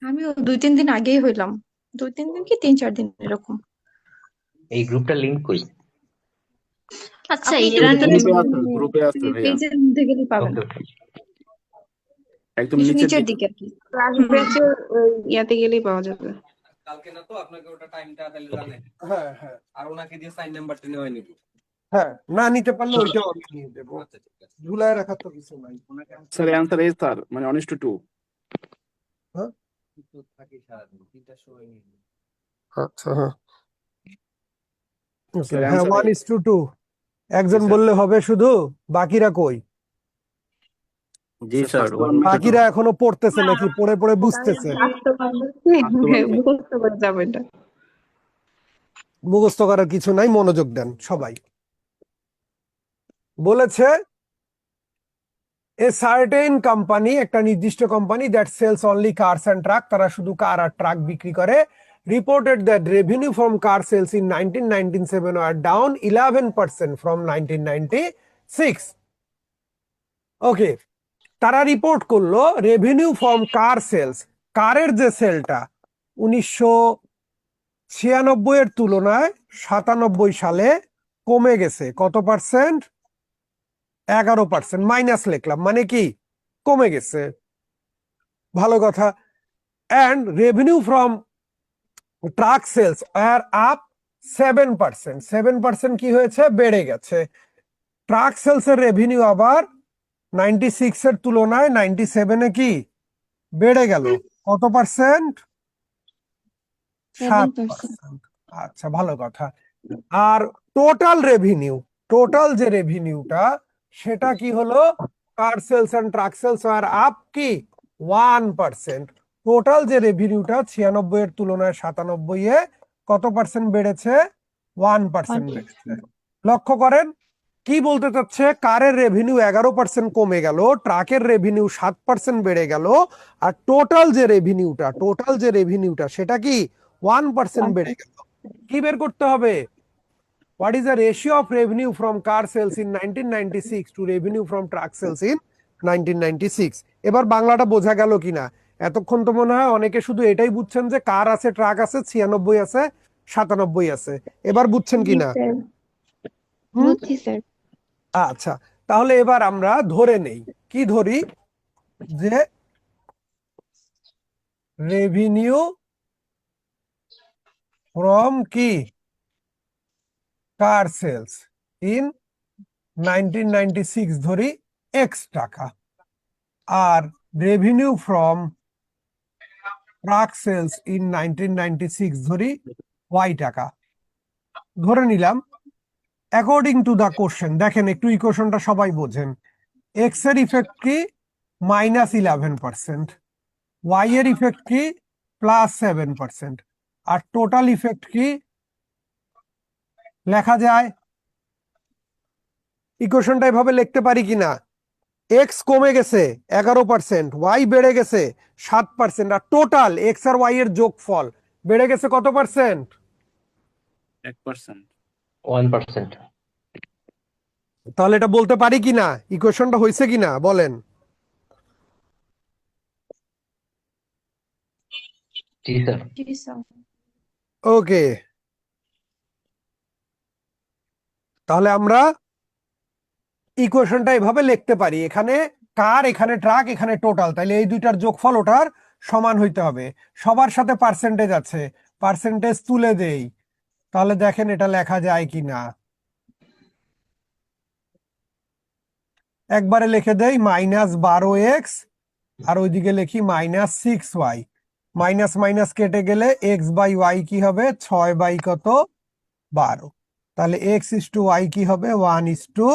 আমিও 2-3 দিন আগেই হইলাম, 2-3 দিন কি 3-4 দিন এরকম। এই গ্রুপটা লিঙ্ক কই? আচ্ছা, আপনি এরা গ্রুপে আছে ভাইয়া। পেজের মধ্যে গেলেই পাবেন, ওকে ওকে। একদম একটু নিচের নিচের দিকে। দিকে আর কি। ক্লাস ব্যাচের ইয়াতে গেলেই পাওয়া যাবে। হ্যাঁ হ্যাঁ, হ্যাঁ, না নিতে পারলে ওইটাও আমি নিয়ে দেবো, ঝুলায় রাখার তো কিছু নাই। স্যার অ্যান্সার এ স্যার, মানে 1:2। হ্যাঁ, আচ্ছা, হ্যাঁ, ওকে, স্যার হ্যাঁ, অ্যান্সার 1:2। একজন স্যার। বললে হবে শুধু, বাকিরা কই? জি স্যার, বাকিরা এখনো পড়তেছে নাকি পড়ে পড়ে বুঝতেছে? মুখস্থ করে যাবে এটা। মুখস্থ করার কিছু নাই, মনোযোগ দেন সবাই। বলেছে এ সার্টেন কোম্পানি, একটা নির্দিষ্ট company that sells only cars and truck, তারা শুধু কার আর ট্রাক বিক্রি করে, reported that revenue from car sales in 1997 were down 11% from 1996। Okay, তারা রিপোর্ট করলো রেভিনিউ ফ্রম কার সেলস, কারের যে সেলটা 1996 এর তুলনায় 97 সালে কমে গেছে কত পার্সেন্ট? 11%। মাইনাস লিখলাম, মানে কি কমে গেছে। ভালো কথা। And revenue from truck sales R up 7%। 7% কি হয়েছে, বেড়ে গেছে। ট্রাক সেলস এর রেভিনিউ আবার 96 এর তুলনায় 97-এ কি বেড়ে গেল, কত পার্সেন্ট? 7%। আচ্ছা, ভালো কথা। আর টোটাল যে রেভিনিউটা সেটা কি হলো, car sales and truck sales R up কি 1%। টোটাল যে রেভিনিউটা 96 এর তুলনায় 97-এ কত পার্সেন্ট বেড়েছে? 1% বেড়েছে। লক্ষ্য করেন কি বলতে চাচ্ছে, কারের রেভিনিউ 11% কমে গেল, ট্রাকের রেভিনিউ 7% বেড়ে গেল, আর টোটাল যে রেভিনিউটা সেটা কি 1% বেড়ে গেল। কি বের করতে হবে? What is the ratio of revenue from car sales in 1996 to revenue from truck sales in 1996? এবার বাংলাটা বোঝা গেল কিনা? এতক্ষণ তো মনে হয় অনেকে শুধু এটাই বুঝছেন যে কার আছে, ট্রাক আছে, 96 আছে, 97 আছে। এবার বুঝছেন কিনা? হুম? বুঝছি স্যার। আচ্ছা, তাহলে এবার আমরা ধরে নেই, কি ধরি, যে রেভিনিউ ফ্রম কি কার সেলস ইন 1996 ধরি x টাকা, আর revenue from truck sales in 1996 ধরি y টাকা। ধরে নিলাম অ্যাকর্ডিং টু দা কোশ্চেন। দেখেন একটু ইকুয়েশনটা সবাই বোঝেন। x এর ইফেক্ট কি -11%, y এর ইফেক্ট কি +7%, আর টোটাল ইফেক্ট কি লেখা যায়? ইকুয়েশনটা এভাবে লিখতে পারি কিনা, এক্স কমে গেছে 11%, ওয়াই বেড়ে গেছে 7%, আর টোটাল এক্স আর ওয়াই এর যোগফল বেড়ে গেছে কত পার্সেন্ট? 1%। 1%। তাহলে এটা বলতে পারি কিনা, ইকুয়েশনটা হয়েছে কিনা বলেন? জি স্যার। জি স্যার। ওকে, তাহলে আমরা ইকুয়েশনটা এভাবে লিখতে পারি, এখানে কার, এখানে ট্রাক, এখানে টোটাল, তাহলে এই দুইটার যোগফল ওটার সমান হইতে হবে। সবার সাথে পার্সেন্টেজ আছে, পার্সেন্টেজ তুলে দেই, তাহলে দেখেন এটা লেখা যায় কিনা। একবারে লিখে দেই -12x, আর ওইদিকে লিখি -6y। মাইনাস মাইনাস কেটে গেলে x/y কি হবে, 6/12। তাহলে x/y কি হবে 1:2।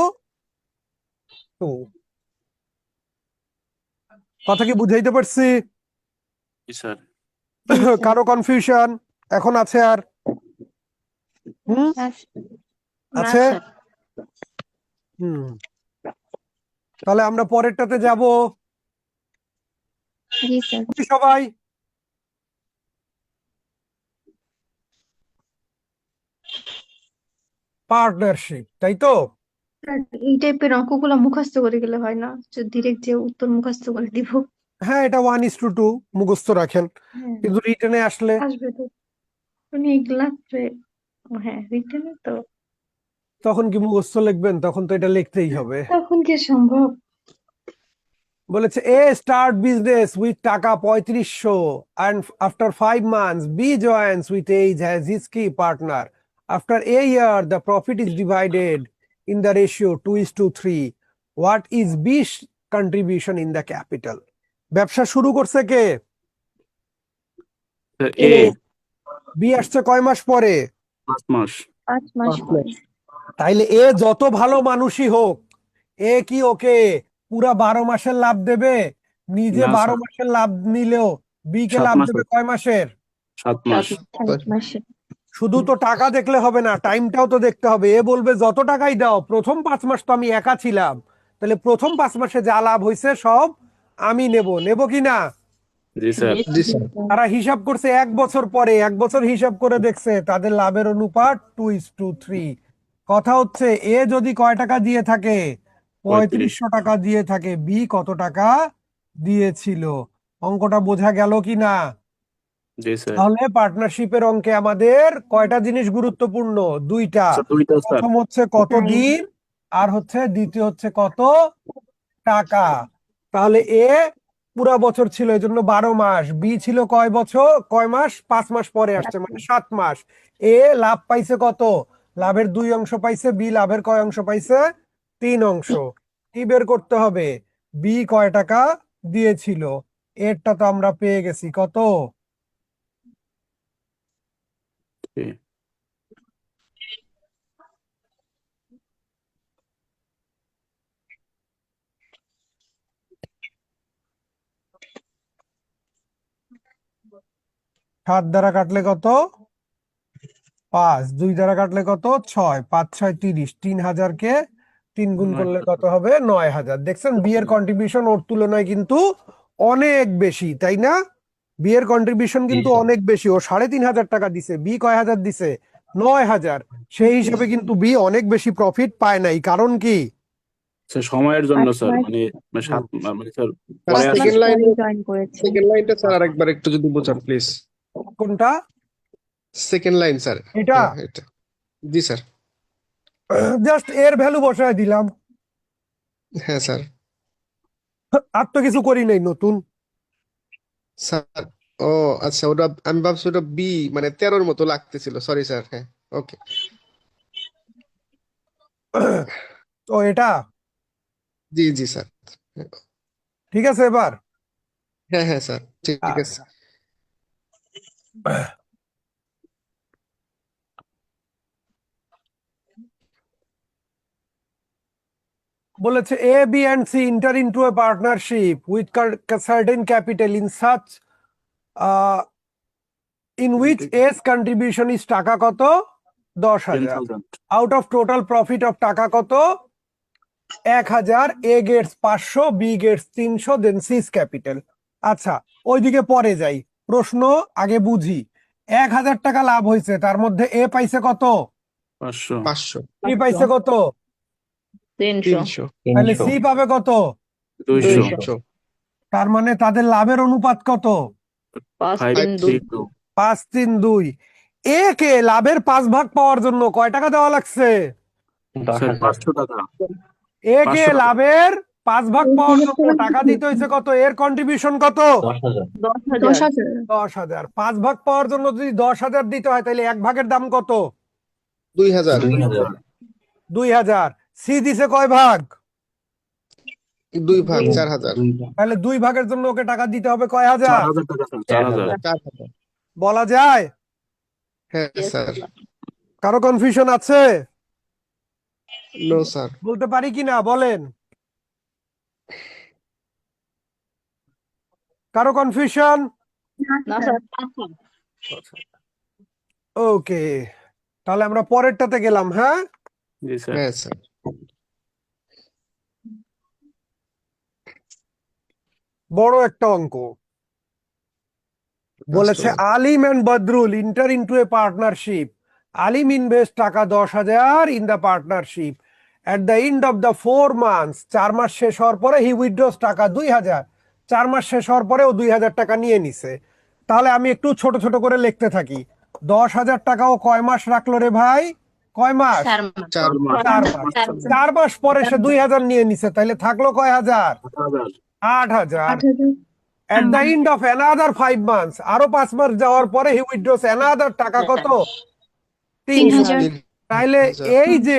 কথা কি বুঝাইতে পারছি? জি স্যার। কারো কনফিউশন এখন আছে আর? হুম, না আছে। স্যার। হুম, তাহলে আমরা পরেরটাতে যাব। জি স্যার। সবাই পার্টনারশিপ, তাই তো? স্যার, এই টাইপের অঙ্কগুলো মুখস্থ করে গেলে হয় না, যে ডিরেক্ট যে উত্তর মুখস্থ করে দিব? হ্যাঁ, এটা 1:2 মুখস্থ রাখেন, হ্যাঁ, কিন্তু রিটেনে আসলে আসবে তো। অনেক লাগবে। ও হ্যাঁ, রিটেনে তো তখন কি মুখস্থ লিখবেন? তখন তো এটা লিখতেই হবে। তখন কি সম্ভব? বলেছে এ স্টার্ট বিজনেস উইথ টাকা 3500 and after 5 months B joins with age as his key partner. After a year the profit is divided in the ratio 2:3. What is B's contribution in the capital? ব্যবসা শুরু করছে কে? A B আসছে কয় মাস পরে? 5 মাস। 5 মাস পরে। তাইলে এ যত ভালো মানুষই হোক, এ কি ওকে পুরা 12 মাসের লাভ দেবে? নিজে না 12 স্যার, মাসের লাভ নিলেও বি কে 7 লাভ মাসের। দেবে কয় মাসের? 7 মাস। 7 মাসে। শুধু তো টাকা দেখলে হবে না, টাইমটাও তো দেখতে হবে। এ বলবে যত টাকাই দাও, প্রথম 5 মাস তো আমি একা ছিলাম, তাহলে প্রথম 5 মাসে যা লাভ হয়েছে সব আমি নেব কি না? জি স্যার। জি স্যার। তারা হিসাব করছে 1 বছর পরে, 1 বছর হিসাব করে দেখছে তাদের লাভের অনুপাত 2:3। কথা হচ্ছে এ যদি কয় টাকা দিয়ে থাকে, 3500 টাকা দিয়ে থাকে, বি কত টাকা দিয়েছিল? অঙ্কটা বোঝা গেল কি না? জি স্যার। তাহলে পার্টনারশিপের অঙ্কে আমাদের কয়টা জিনিস গুরুত্বপূর্ণ? দুইটা। স্যার, 2টা স্যার। প্রথম হচ্ছে কত দিন, আর হচ্ছে দ্বিতীয় হচ্ছে কত টাকা। তাহলে এ পুরা বছর ছিল এই জন্য 12 মাস। বি ছিল কয় মাস? 5 মাস পরে আসছে মানে 7 মাস। এ লাভ পাইছে কত? লাভের 2 অংশ পাইছে। বি লাভের কয় অংশ পাইছে? 3 অংশ। কি বের করতে হবে? বি কয় টাকা দিয়েছিল? এরটা তো আমরা পেয়ে গেছি কত? Okay. সাত দ্বারা কাটলে কত? 5। 2 দ্বারা কাটলে কত? 6। 5 6 30। 3000-কে 3 গুণ করলে কত হবে? 9000। দেখছেন বি এর কন্ট্রিবিউশন ওর তুলনায় কিন্তু অনেক বেশি, তাই না? বি এর কন্ট্রিবিউশন কিন্তু অনেক বেশি। ও 3500 টাকা দিছে, বি কয় হাজার দিছে? 9000। সেই হিসাবে কিন্তু বি অনেক বেশি প্রফিট পায় নাই। কারণ কি? স্যার সময়ের জন্য স্যার মাস মানে সাত মানে স্যার স্যার পরে মাস আসছে। সেকেন্ড লাইন, পরে জয়েন করেছে। সেকেন্ড লাইনটা স্যার আরেকবার একটু যদি বোঝান প্লিজ। কোনটা? Second line sir. এটা হ্যাঁ এটা। জি স্যার। জাস্ট এর ভ্যালু বসায় দিলাম। হ্যাঁ স্যার। আর তো কিছু করি নাই নতুন। স্যার ও আচ্ছা, ওটা আমি ভাবছি ওটা বি মানে 13-র মতো লাগতেছিল, সরি স্যার। হ্যাঁ ওকে। তো এটা জি জি স্যার। ঠিক আছে এবার? হ্যাঁ হ্যাঁ স্যার ঠিক আছে। আচ্ছা, বলেছে A B and C enter into a partnership with certain capital in such in which A's contribution is টাকা কত? 10,000। 10,000 out of total profit of টাকা কত? 1000। A gets 500, B gets 300, then C's capital. আচ্ছা ওইদিকে পরে যাই, প্রশ্ন আগে বুঝি। 1000 টাকা লাভ হয়েছে, তার মধ্যে এ পাইছে কত? 500 500 বি পাইছে কত? 300 300 তাহলে 300 সি পাবে কত? 200 200 তার মানে তাদের লাভের অনুপাত কত? 5 3 2 532 5-3-2। এ কে লাভের 5 ভাগ পাওয়ার জন্য কয় টাকা দেওয়া লাগছে? 10,000 স্যার 500 টাকা। এ কে 500 টাকা লাভের 5 ভাগ পাওয়ার জন্য 10,000 টাকা দিতে হয়েছে কত? এর কন্ট্রিবিউশন কত? 10,000 10,000 10,000 10,000। 5 ভাগ পাওয়ার জন্য যদি 10,000 দিতে হয় তাহলে 1 ভাগের দাম কত? 2000 2,000 2000। সি দিছে কয় ভাগ? 2 ভাগ 4000 তাহলে 2 ভাগের জন্য ওকে টাকা দিতে হবে কয় হাজার? 4,000 টাকা স্যার 4,000 4000 বলা যায়? হ্যাঁ Yes, স্যার। sir. কারো কনফিউশন আছে? No sir. বলতে পারি কিনা বলেন? কারো কনফিউশন? না স্যার ওকে, তাহলে আমরা পরেরটাতে গেলাম। হ্যাঁ, জি স্যার। হ্যাঁ স্যার। বড় একটা অঙ্ক বলেছে Alim and Badrul enter into a partnership. Alim invest টাকা 10,000 in the partnership. At the end of the 4 months, 4 মাস শেষ হওয়ার পরে হি উইথড্রস টাকা 2,000। 4 মাস শেষ হওয়ার পরে ও 2,000 টাকা নিয়ে নিছে। তাহলে আমি একটু ছোট ছোট করে লিখতে থাকি। 10,000 টাকা ও কয় মাস রাখলো রে ভাই? কয় মাস? 4 মাস 4 মাস 4 মাস। 4 মাস পরে সে 2,000 নিয়ে নিছে, তাহলে থাকলো কয় হাজার? 8,000। 8,000 At the end of another 5 months, আরো 5 মাস যাওয়ার পরে he withdraws another টাকা কত? 3,000। 3,000 তাইলে এই যে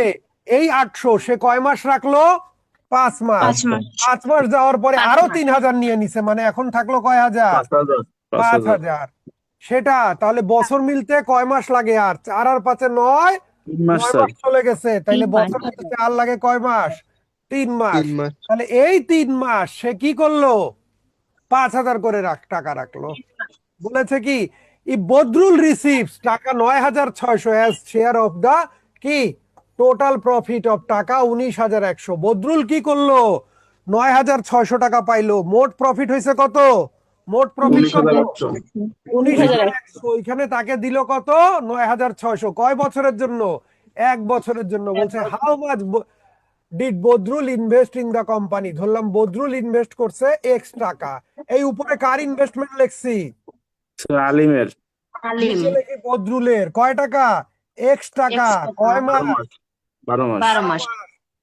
এই 800 সে কয় মাস রাখলো? 5 মাস। 5 মাস 5 মাস যাওয়ার পরে আরো 3,000 নিয়ে নিছে, মানে এখন থাকলো কয় হাজার? 5,000। সেটা তাহলে বছর মিলতে কয় মাস লাগে? আর 4 আর 5 9, 3 মাস 9 স্যার। মাস চলে গেছে। তাইলে 3 মাস। বছর মিলতে আর লাগে কয় মাস? 3 মাস। 3 মাস তাহলে এই 3 মাস সে কি করলো? 5,000 করে টাকা রাখলো। বলেছে কি ই বদরুল রিসিভস টাকা 9,600 অ্যাজ শেয়ার অফ দা কি টোটাল প্রফিট অফ টাকা 19,100। বদরুল কি করলো? 9,600 টাকা পাইলো। মোট প্রফিট হয়েছে কত? মোট প্রফিট কত? 19,100। ওইখানে তাকে দিল কত? 9,600। কয় বছরের জন্য? 1 বছরের জন্য। বলছে how much did Badrul invest in the company. ধরলাম বদরুল ইনভেস্ট করছে X টাকা। এই উপরে কার ইনভেস্টমেন্ট লিখছি? স্যার আলিমের। আলিম নিচে লিখি বদরুলের। কয় টাকা? X টাকা। টাকা। কয় মাস? 12 মাস 12 মাস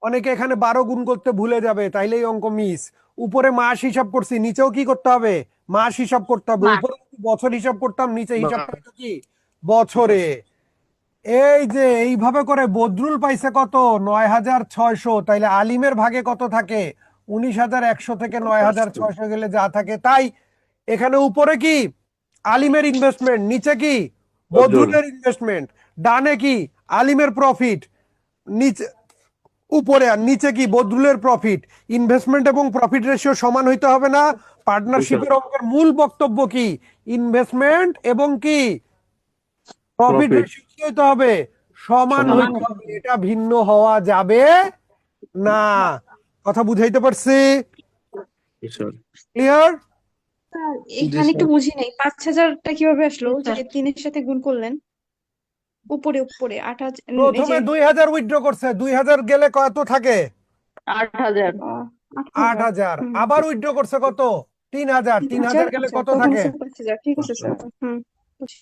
অনেকে এখানে 12 গুণ করতে ভুলে যাবে, তাইলে এই অঙ্ক মিস। উপরে মাস হিসাব করছি, নিচেও কি করতে হবে? মাস হিসাব করতে হবে। মাস। উপরে যদি বছর হিসাব করতাম, নিচে হিসাবটা হতো কি বছরে। এই যে এইভাবে করে বদরুল পাইছে কত? 9,600। তাইলে আলিমের ভাগে কত থাকে? 19,100 থেকে 9,600 গেলে যা থাকে তাই। এখানে উপরে কি আলিমের ইনভেস্টমেন্ট, নিচে কি বদরুলের ইনভেস্টমেন্ট, ডানে কি আলিমের প্রফিট, নিচে উপরে আর নিচে কি বদরুলের প্রফিট। ইনভেস্টমেন্ট এবং প্রফিট রেশিও সমান হইতে হবে না? পার্টনারশিপের অঙ্কের মূল বক্তব্য কি? ইনভেস্টমেন্ট এবং কি প্রফিট প্রফিট রেশিও কি হইতে হবে? সমান সমান হইতে হবে। এটা ভিন্ন হওয়া যাবে না। কথা বুঝাইতে পারছি? স্যার। ক্লিয়ার? স্যার জি এখানে একটু স্যার। বুঝি নাই, 5,000টা কিভাবে আসলো? স্যার যে 3-এর সাথে গুণ করলেন, উপরে উপরে 8,000, এই প্রথমে যে 2,000 উইথড্র করছে, 2,000 গেলে কত থাকে? 8,000। 8,000। 8,000। আবার উইথড্র করছে কত? 3,000। 3,000 গেলে আচ্ছা, কত প্রথম থাকে? হচ্ছে 5,000, ঠিক আছে স্যার। বুঝছি।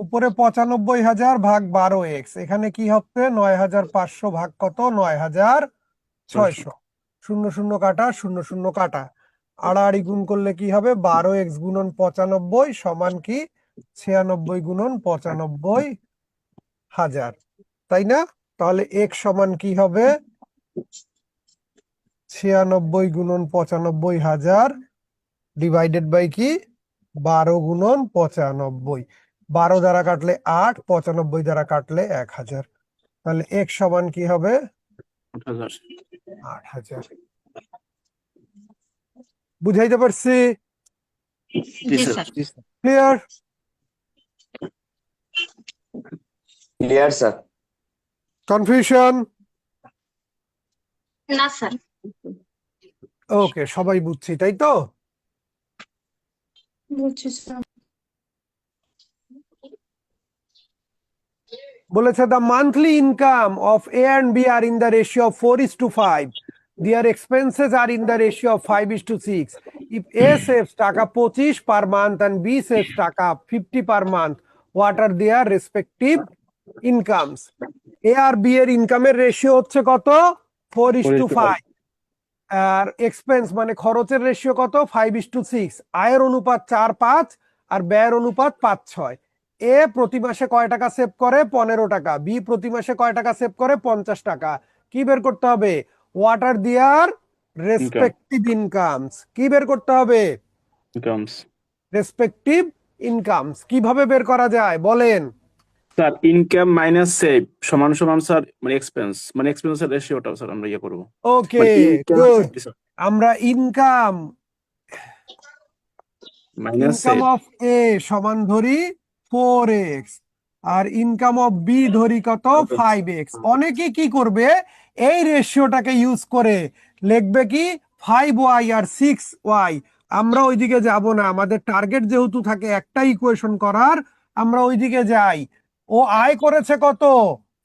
উপরে 95,000 ভাগ 12x, এখানে কি হচ্ছে? 9,500 ভাগ কত? 9,600। শূন্য শূন্য কাটা, শূন্য শূন্য কাটা, আড়াআড়ি গুণ করলে কি হবে? 12x গুণন 95 সমান কি 96 গুণন 95,000, তাই না? তাহলে x সমান কি হবে? 96 গুণন 95,000 ডিভাইডেড বাই কি 12 গুণন 95। 12 দ্বারা কাটলে 8, 95 দ্বারা কাটলে 1,000। তাহলে x সমান কি হবে? 8,000। 8,000। বুঝাইতে পারছি? জি জি sir. Sir. Clear? Clear sir. Confusion? না স্যার। ওকে, সবাই বুঝছি তাই তো? বুঝছি স্যার। বলেছে the monthly income of A and B are in the ratio of 4:5. Their expenses are in the ratio of 5:6. If A saves টাকা 25 per month and B saves টাকা 50 per month, what are their respective incomes? A R B এর ইনকামের ratio হচ্ছে কত? 4:5। আর expense মানে খরচের ratio কত? 5:6। আয়ের অনুপাত 4:5 আর ব্যয়ের অনুপাত 5:6। এ প্রতি মাসে কয় টাকা সেভ করে? 15 টাকা। বি প্রতি মাসে কয় টাকা সেভ করে? 50 টাকা। কি বের করতে হবে? হোয়াট আর দিয়ার রেসপেক্টিভ ইনকামস। কি বের করতে হবে? ইনকামস। Respective incomes. কিভাবে বের করা যায় বলেন? স্যার ইনকাম মাইনাস সেভ সমান সমান স্যার মানে এক্সপেন্স, মানে এক্সপেন্সের রেশিওটা স্যার আমরা ইয়ে করব। ওকে, মানে ইনকাম গুড। স্যার আমরা income minus income save. Of A সমান ধরি 4x R income of B ধরি কত? 5x। অনেকে কি করবে? এই রেশিওটাকে ইউজ করে লিখবে কি 5y আর 6y। আমরা ওইদিকে যাব না, আমাদের টার্গেট যেহেতু থাকে একটা ইকুয়েশন করার, আমরা ওইদিকে যাই। ও আয় করেছে কত?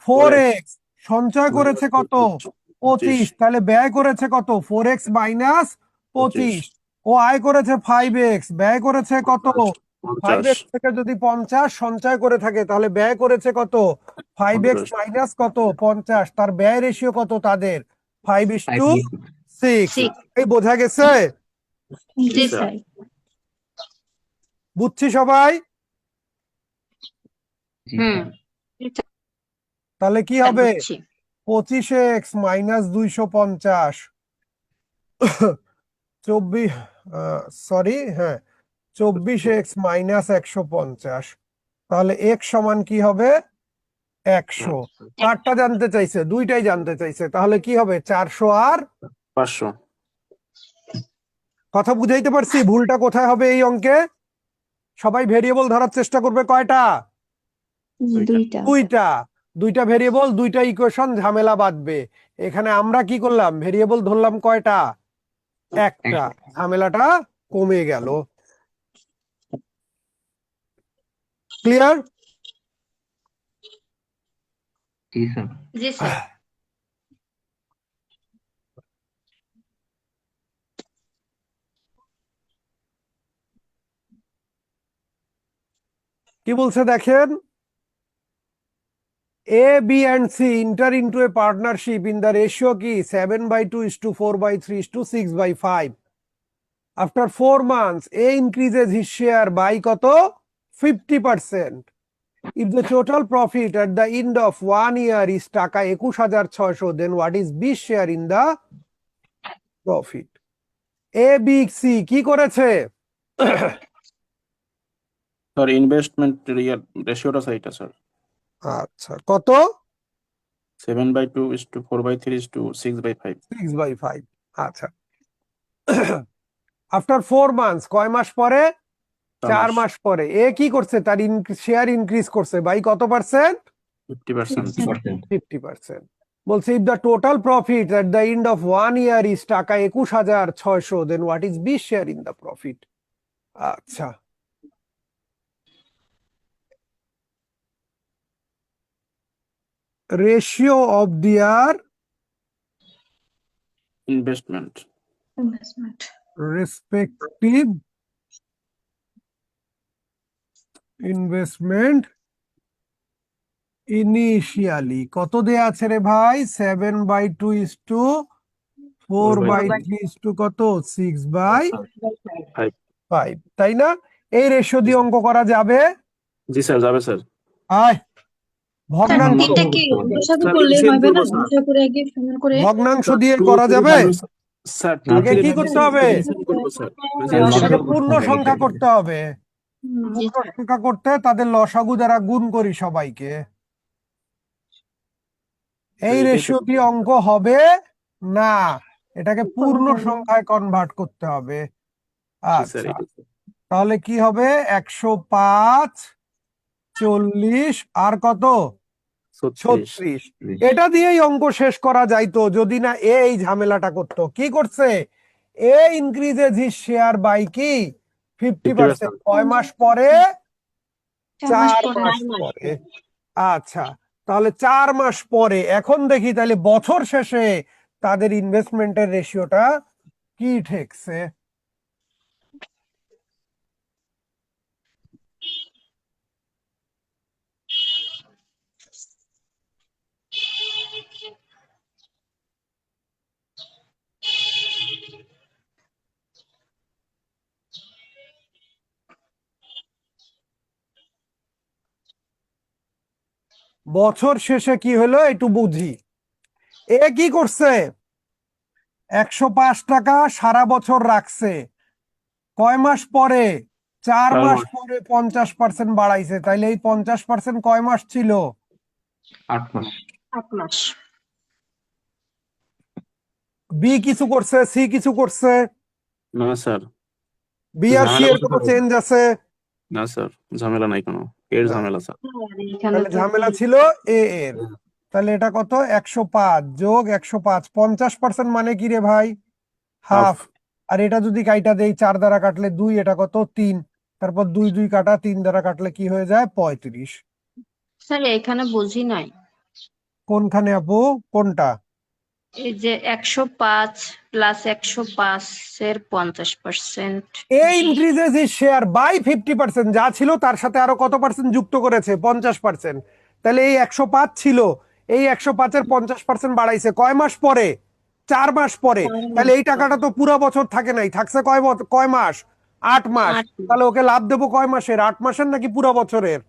4x। সঞ্চয় করেছে কত? 25। তাহলে ব্যয় করেছে কত? 4x minus 25। ও আয় করেছে 5x, ব্যয় করেছে কত? 5x থেকে যদি 50 সঞ্চয় করে থাকে তাহলে ব্যয় করেছে কত? 5x মাইনাস কত? 50। তার ব্যয় রেশিও কত তাদের? 5:6। এই বোঝা গেছে? জি স্যার। বুঝছি সবাই? হুম। তাহলে কি স্যার হবে? বুঝছি। 25x মাইনাস 250, 24, সরি, হ্যাঁ, 24x মাইনাস 150। তাহলে x সমান কি হবে? 100। কারটা জানতে চাইছে? দুইটাই জানতে চাইছে। তাহলে কি হবে? 400 আর 500। কথা বুঝাইতে পারছি? ভুলটা কোথায় হবে এই অঙ্কে? সবাই ভেরিয়েবল ধরার চেষ্টা করবে কয়টা? দুইটা। দুইটা। দুইটা ভেরিয়েবল, দুইটা ইকুয়েশন, ঝামেলা বাঁধবে। এখানে আমরা কি করলাম? ভেরিয়েবল ধরলাম কয়টা? একটা। ঝামেলাটা কমে গেল। ক্লিয়ার? জি স্যার। কি বলছে দেখেন? A, B, and C enter into a partnership in the ratio কি 7/2:4/3:6/5. After 4 months, A increases his share by কত 50%. If the total profit at the end of 1 year is টাকা 21,600, then what is B share in the profit? A, B, C কি করেছে? Sir investment রেশিওটা সেইটা sir আচ্ছা, কত? 7/2:4/3:6/5 6/5. আচ্ছা। After 4 months, কয় মাস পরে? 4 মাস পরে এ কি করছে? তার শেয়ার ইনক্রিজ করছে বাই কত পার্সেন্ট? 50%। 50%। বলছে if the total profit at the end of 1 year is টাকা 21,600, then what is B share in the profit? আচ্ছা, ratio of their investment investment respective investment initially কত দেয়া আছে রে ভাই? 7/2:4/3 কত 6/5, তাই না? এই রেশিও দিয়ে অঙ্ক করা যাবে? জি স্যার যাবে স্যার। আয় স্যার ভগ্নাংশ, তিনটা কি লসাগু করলে হবে না? লসাগু করে আগে সমান করে ভগ্নাংশ দিয়ে করা যাবে? স্যার আগে কি করতে হবে? স্যার আগে পূর্ণ সংখ্যা করতে হবে। জি পূর্ণ স্যার। সংখ্যা করতে তাদের লসাগু দ্বারা গুণ করি সবাইকে। এই রেশিও দিয়ে অঙ্ক হবে না, এটাকে পূর্ণ সংখ্যায় কনভার্ট করতে হবে। আচ্ছা, তাহলে কি হবে? 105, 40 আর কত 36। এটা দিয়েই অঙ্ক শেষ করা যাইতো যদি না এই ঝামেলাটা করতো। কি করছে? এ ইনক্রিজেস হিজ শেয়ার বাই কি 50%। কয় মাস পরে? 4 মাস পরে। আচ্ছা, তাহলে 4 মাস পরে এখন দেখি তাহলে বছর শেষে তাদের ইনভেস্টমেন্টের রেশিওটা কি ঠেকছে। বছর শেষে কি হলো একটু বুঝি। এ কি করছে? 105 টাকা সারা বছর রাখছে। কয় মাস পরে? 4 মাস পরে 50% বাড়াইছে। তাইলে এই 50% কয় মাস ছিল? 8 মাস। 8 মাস। বি কিছু করছে, সি কিছু করছে? না স্যার। বি আর সি এর কোনো চেঞ্জ আছে? না স্যার, ঝামেলা নাই কোনো। এর ঝামেলা স্যার। তাহলে ঝামেলা ছিল এ এর। তাহলে এটা কত? 105 যোগ 105, 50% মানে কি রে ভাই? হাফ। আর এটা যদি কাইটা দেই 4 দ্বারা কাটলে 2, এটা কত? 3। তারপর 2 2 কাটা 3 দ্বারা কাটলে কি হয়ে যায়? 35। স্যার এখানে বুঝি নাই। কোনখানে আপু? কোনটা? এই যে 105 প্লাস 105 এর 50%। এ ইনক্রিজেস হিজ শেয়ার বাই 50%, যা ছিল তার সাথে আরো কত পার্সেন্ট যুক্ত করেছে? 50%। তাহলে এই 105 ছিল, এই 105 এর 50% বাড়াইছে কয় মাস পরে? 4 মাস পরে। তাহলে এই টাকাটা তো পুরো বছর থাকে নাই, থাকছে কয় মাস? 8 মাস। তাহলে ওকে লাভ দেবো কয় মাসের? 8 মাসের নাকি পুরো বছরের?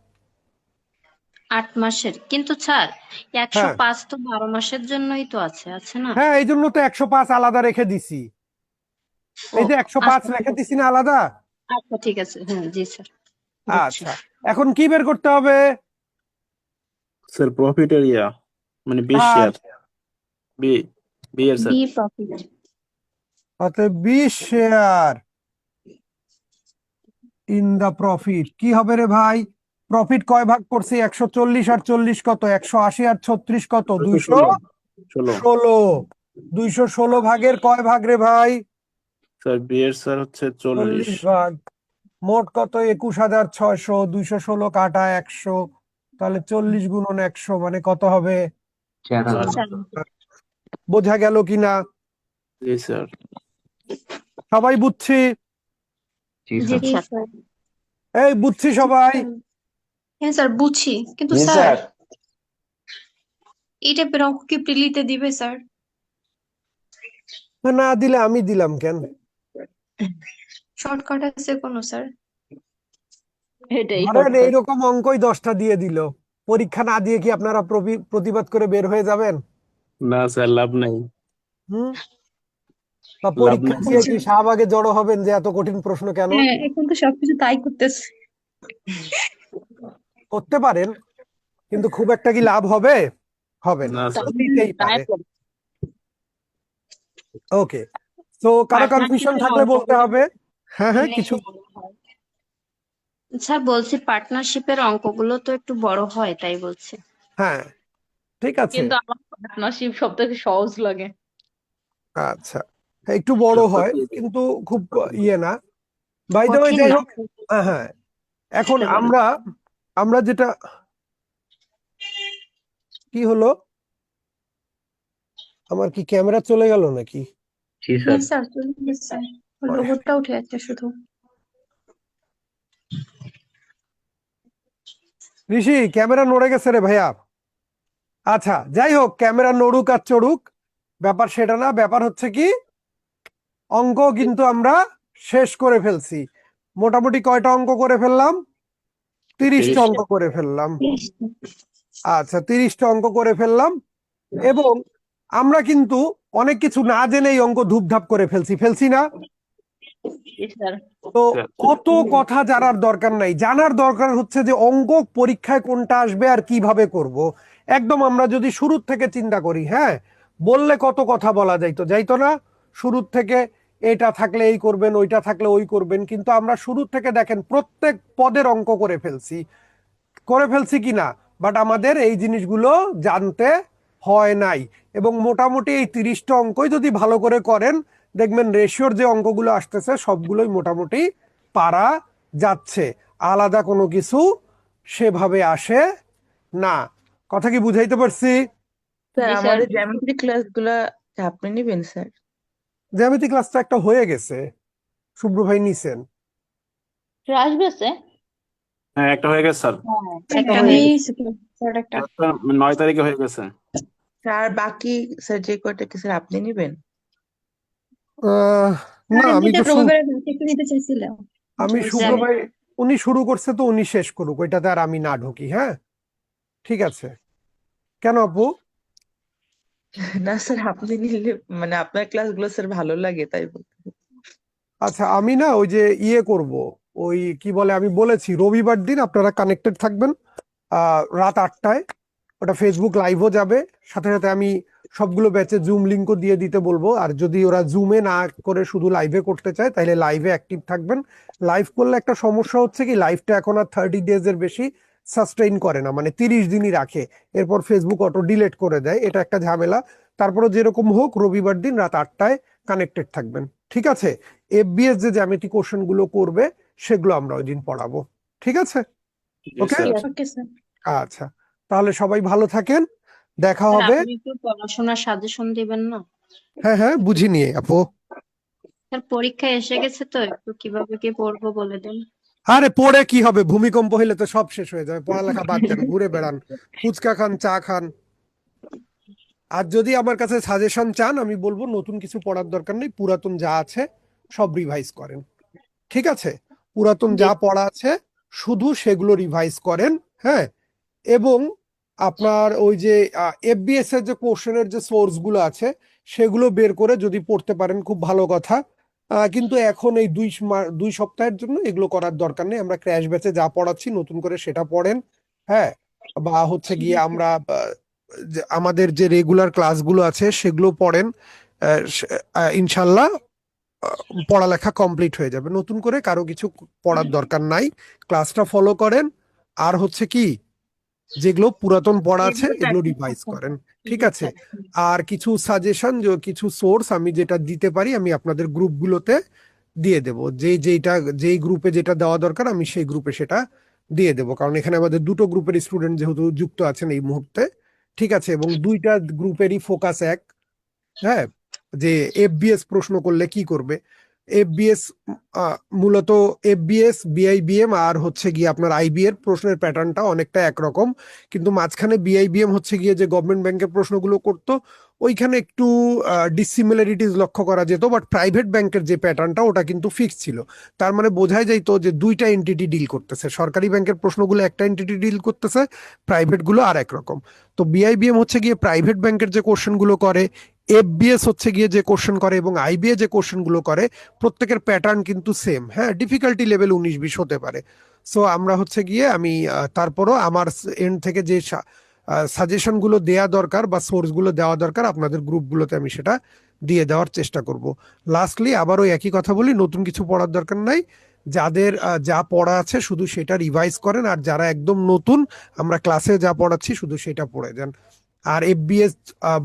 8 মাসের। কিন্তু স্যার 105 তো 12 মাসের জন্যই তো আছে না? হ্যাঁ, এই জন্য তো 105 আলাদা রেখে দিছি। এই যে 105 রেখে দিছি না আলাদা? আচ্ছা ঠিক আছে, হ্যাঁ জি স্যার। আচ্ছা, এখন কি বের করতে হবে? স্যার প্রফিট এরিয়া মানে বি শেয়ার। বি এর স্যার। B profit. অতএব 20 শেয়ার ইন দা প্রফিট। কি হবে রে ভাই? প্রফিট কয় ভাগ করছি? 140 আর 40 কত? 180 আর 36 কত? 216। 216 ভাগের কয় ভাগ রে ভাই? স্যার বি এর স্যার হচ্ছে 40 ভাগ। মোট কত? 21,600। 216 কাটা 100, তাহলে 40 গুণন 100 মানে কত হবে? বোঝা গেল কিনা? জি স্যার। সবাই বুঝছি? জি স্যার। এই বুঝছি সবাই? হ্যাঁ স্যার বুঝছি, কিন্তু জি স্যার স্যার। এই টাইপের অঙ্ক কি প্রিলিতে দিবে স্যার? না দিলে আমি দিলাম কেন? শর্টকাট আছে কোনো স্যার? এটাই ধরেন শর্টকাট। এইরকম অঙ্কই 10টা দিয়ে দিল, পরীক্ষা না দিয়ে কি আপনারা প্রতিবাদ করে বের হয়ে যাবেন? না স্যার, লাভ নাই। হুম বা লাভ পরীক্ষা নাই দিয়ে স্যার। কি শাহবাগে জড়ো হবেন যে এত কঠিন প্রশ্ন কেন? হ্যাঁ, এখন তো সবকিছু তাই করতেছে। করতে পারেন, কিন্তু খুব একটা কি লাভ হবে? হবে না, না স্যার। দিতেই পারে। ওকে, তো কারো কনফিউশন পার্টনারশিপের থাকলে বলতে অঙ্কগুলো হবে। হ্যাঁ কিছু স্যার বলছি পার্টনারশিপের অঙ্কগুলো তো একটু বড় হয় তাই বলছি। হ্যাঁ ঠিক আছে। কিন্তু আমার পার্টনারশিপ সব থেকে সহজ লাগে। আচ্ছা, একটু বড় হয় কিন্তু খুব ইয়ে না। বাই দ্য ওয়ে, কঠিন যাই না হোক। হ্যাঁ এখন বুঝতে পারি। আমরা যেটা কি হলো, আমার কি ক্যামেরা চলে গেল নাকি? জি হ্যাঁ স্যার। স্যার, চলে গেছে, লোগোটা উঠে যাচ্ছে শুধু। ঋষি, ক্যামেরা নড়ে গেছে রে ভাইয়া। আচ্ছা যাই হোক, ক্যামেরা নড়ুক আর চড়ুক, ব্যাপার সেটা না। ব্যাপার হচ্ছে কি, অঙ্ক কিন্তু আমরা শেষ করে ফেলছি। মোটামুটি কয়টা অঙ্ক করে ফেললাম? 30টা অঙ্ক করে ফেললাম। আচ্ছা, 30টা অঙ্ক করে ফেললাম, এবং আমরা কিন্তু অনেক কিছু না জেনে এই অঙ্ক ধুপধাপ করে ফেলছি না? স্যার তো অত কথা জানার দরকার নাই, জানার দরকার হচ্ছে যে অঙ্ক পরীক্ষায় কোনটা আসবে আর কিভাবে করব। একদম আমরা যদি শুরুর থেকে চিন্তা করি, হ্যাঁ, বললে কত কথা বলা যাইতো না শুরুর থেকে, এটা থাকলে এই করবেন, ওইটা থাকলে ওই করবেন, কিন্তু আমরা শুরুর থেকে দেখেন প্রত্যেক পদের অঙ্ক করে ফেলছি কিনা, বাট আমাদের এই জিনিসগুলো জানতে হয় নাই। এবং মোটামুটি এই 30টা অঙ্কই যদি ভালো করে করেন, দেখবেন রেশিওর যে অঙ্কগুলো আসতেছে সবগুলোই মোটামুটি পারা যাচ্ছে, আলাদা কোনো কিছু সেভাবে আসে না। কথা কি বুঝাইতে পারছি? স্যার জি স্যার। আমাদের জ্যামিতি ক্লাসগুলা আপনি নিবেন স্যার? জ্যামিতি ক্লাসটা একটা হয়ে গেছে, শুভ্র ভাই নিছেন। আসবে স্যার। হ্যাঁ, একটা হয়ে গেছে স্যার। একটা একটা হয়ে গেছে। নিয়েছি স্যার, একটা। একটা 9 তারিখে হয়ে গেছে। স্যার বাকি স্যার যে কয়টা কি স্যার আপনি নিবেন? না, স্যার আমি যেটা তো রবিবারের রাতে একটু নিতে চাইছিলাম, আমি বলছি। শুভ্র ভাই, উনি শুরু করছে তো উনি শেষ করুক, ওইটাতে আর আমি না ঢুকি। হ্যাঁ ঠিক আছে। কেন আপু? না স্যার, আপনি নিলে মানে আপনার ক্লাসগুলো স্যার ভালো লাগে তাই বলতে। আচ্ছা, আমি না ওই যে ইয়ে করব, ওই কি বলে, আমি বলেছি রবিবার দিন আপনারা কানেক্টেড থাকবেন রাত 8টায়। ওটা ফেসবুক লাইভও যাবে, সাথে সাথে আমি সবগুলো ব্যাচে জুম লিঙ্কও দিয়ে দিতে বলবো। আর যদি ওরা জুমে না করে শুধু লাইভে করতে চায়, তাহলে লাইভে অ্যাক্টিভ থাকবেন। লাইভ করলে একটা সমস্যা হচ্ছে কি, লাইভটা এখন আর 30 ডেজের বেশি সাস্টেইন করে না, মানে 30 দিনই রাখে, এরপর ফেসবুক অটো ডিলেট করে দেয়, এটা একটা ঝামেলা। তারপরে যেরকম হোক রবিবার দিন রাত 8টায় কানেক্টেড থাকবেন, ঠিক আছে? এফবিএস যে জ্যামিতি কোশ্চেন গুলো করবে সেগুলো আমরা ওই দিন পড়াবো, ঠিক আছে? জি ওকে, স্যার। Okay sir. আচ্ছা, তাহলে সবাই ভালো থাকেন, দেখা স্যার হবে। আপনি একটু পড়াশোনার সাজেশন দিবেন না? হ্যাঁ বুঝি নিয়ে আপু। স্যার পরীক্ষা এসে গেছে তো একটু কিভাবে কি পড়বো বলে দেন। আরে পড়ে কি হবে, ভূমিকম্প হইলে তো সব শেষ হয়ে যাবে, পড়ালেখা বাদ দেন, ঘুরে বেড়ান, ফুচকা খান, চা খান। আর যদি আমার কাছে সাজেশন চান, আমি বলবো নতুন কিছু পড়ার দরকার নেই, পুরাতন যা আছে সব রিভাইজ করেন, ঠিক আছে? পুরাতন যা পড়া আছে শুধু সেগুলো রিভাইজ করেন। হ্যাঁ, এবং আপনার ওই যে এফবিএস এর যে কোশ্চেনের যে সোর্স গুলো আছে সেগুলো বের করে যদি পড়তে পারেন খুব ভালো কথা। কিন্তু এখন এই 2 সপ্তাহের জন্য এগুলো করার দরকার নেই, আমরা ক্র্যাশ ব্যাচে যা পড়াচ্ছি নতুন করে সেটা পড়েন। হ্যাঁ, বা হচ্ছে গিয়ে আমরা আমাদের যে রেগুলার ক্লাসগুলো আছে সেগুলো পড়েন। ইনশাল্লাহ পড়ালেখা কমপ্লিট হয়ে যাবে, নতুন করে কারো কিছু পড়ার দরকার নাই, ক্লাসটা ফলো করেন। আর হচ্ছে কি, যেগুলো পুরাতন পড়া আছে এগুলো রিভাইজ করেন, ঠিক আছে? আর কিছু সাজেশন, কিছু সোর্স আমি যেটা দিতে পারি আমি আপনাদের গ্রুপগুলোতে দিয়ে দেব, যেই গ্রুপে যেটা দেওয়া দরকার আমি সেই গ্রুপে সেটা দিয়ে দেব, কারণ এখানে আমাদের 2টো গ্রুপের স্টুডেন্ট যেহেতু যুক্ত আছেন এই মুহূর্তে, ঠিক আছে? এবং 2টা গ্রুপেরই ফোকাস এক। হ্যাঁ, যে এফবিএস প্রশ্ন করলে কি করবে, এফবিএস মূলত এফবিএস বিআইবিএম আর হচ্ছে গিয়ে আপনার আইবি এর প্রশ্নের প্যাটার্নটা অনেকটা একরকম, কিন্তু মাঝখানে বিআইবিএম হচ্ছে গিয়ে যে গভর্নমেন্ট ব্যাংকের প্রশ্নগুলো করতো ওইখানে একটু ডিসিমিলারিটিস লক্ষ্য করা যেত, বাট প্রাইভেট ব্যাংকের যে প্যাটার্নটা ওটা কিন্তু ফিক্স ছিল। তার মানে বোঝাই যাইতো যে দুইটা এন্টিটি ডিল করতেছে, সরকারি ব্যাংকের প্রশ্নগুলো একটা এন্টিটি ডিল করতেছে, প্রাইভেট গুলো আর একরকম। তো বিআইবিএম হচ্ছে গিয়ে প্রাইভেট ব্যাংকের যে কোশ্চেন গুলো করে, এফবিএস হচ্ছে গিয়ে যে কোশ্চেন করে এবং আইবিএ যে কোশ্চেন গুলো করে, প্রত্যেকের প্যাটার্ন কিন্তু সেম। হ্যাঁ, ডিফিকাল্টি লেভেল 19-20 হতে পারে। সো আমরা হচ্ছে গিয়ে আমি তারপরও আমার এন্ড থেকে যে সাজেশন গুলো দেওয়া দরকার বা সোর্স গুলো দেওয়া দরকার আপনাদের গ্রুপগুলোতে আমি সেটা দিয়ে দেওয়ার চেষ্টা করব। লাস্টলি আবার ওই একই কথা বলি, নতুন কিছু পড়ার দরকার নাই, যাদের যা পড়া আছে শুধু সেটা রিভাইজ করেন, আর যারা একদম নতুন আমরা ক্লাসে যা পড়াচ্ছি শুধু সেটা পড়ে যান। আর এফবিএস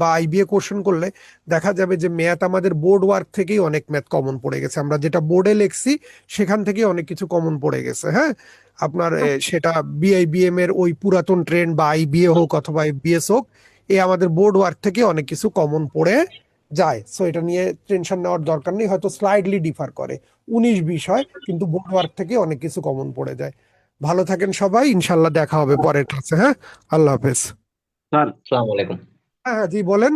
বা আইবিএ কোশ্চেন করলে দেখা যাবে যে ম্যাথ আমাদের বোর্ড ওয়ার্ক থেকেই অনেক ম্যাথ কমন পড়ে গেছে, আমরা যেটা বোর্ডে লিখছি সেখান থেকে অনেক কিছু কমন পড়ে গেছে। হ্যাঁ, আপনার সেটা বিআইবিএম এর ওই পুরাতন ট্রেন্ড বা আইবিএ হোক অথবা এফবিএস হোক, আমাদের বোর্ড ওয়ার্ক থেকে অনেক কিছু কমন পড়ে যায়। সো এটা নিয়ে টেনশন নেওয়ার দরকার নেই, হয়তো স্লাইডলি ডিফার করে 19-20 হয়, কিন্তু বোর্ড ওয়ার্ক থেকে অনেক কিছু কমন পড়ে যায়। ভালো থাকেন সবাই, ইনশাল্লাহ দেখা হবে পরের ক্লাসে। হ্যাঁ, আল্লাহ হাফেজ। স্যার আসসালামু আলাইকুম। হ্যাঁ হ্যাঁ, জি বলেন।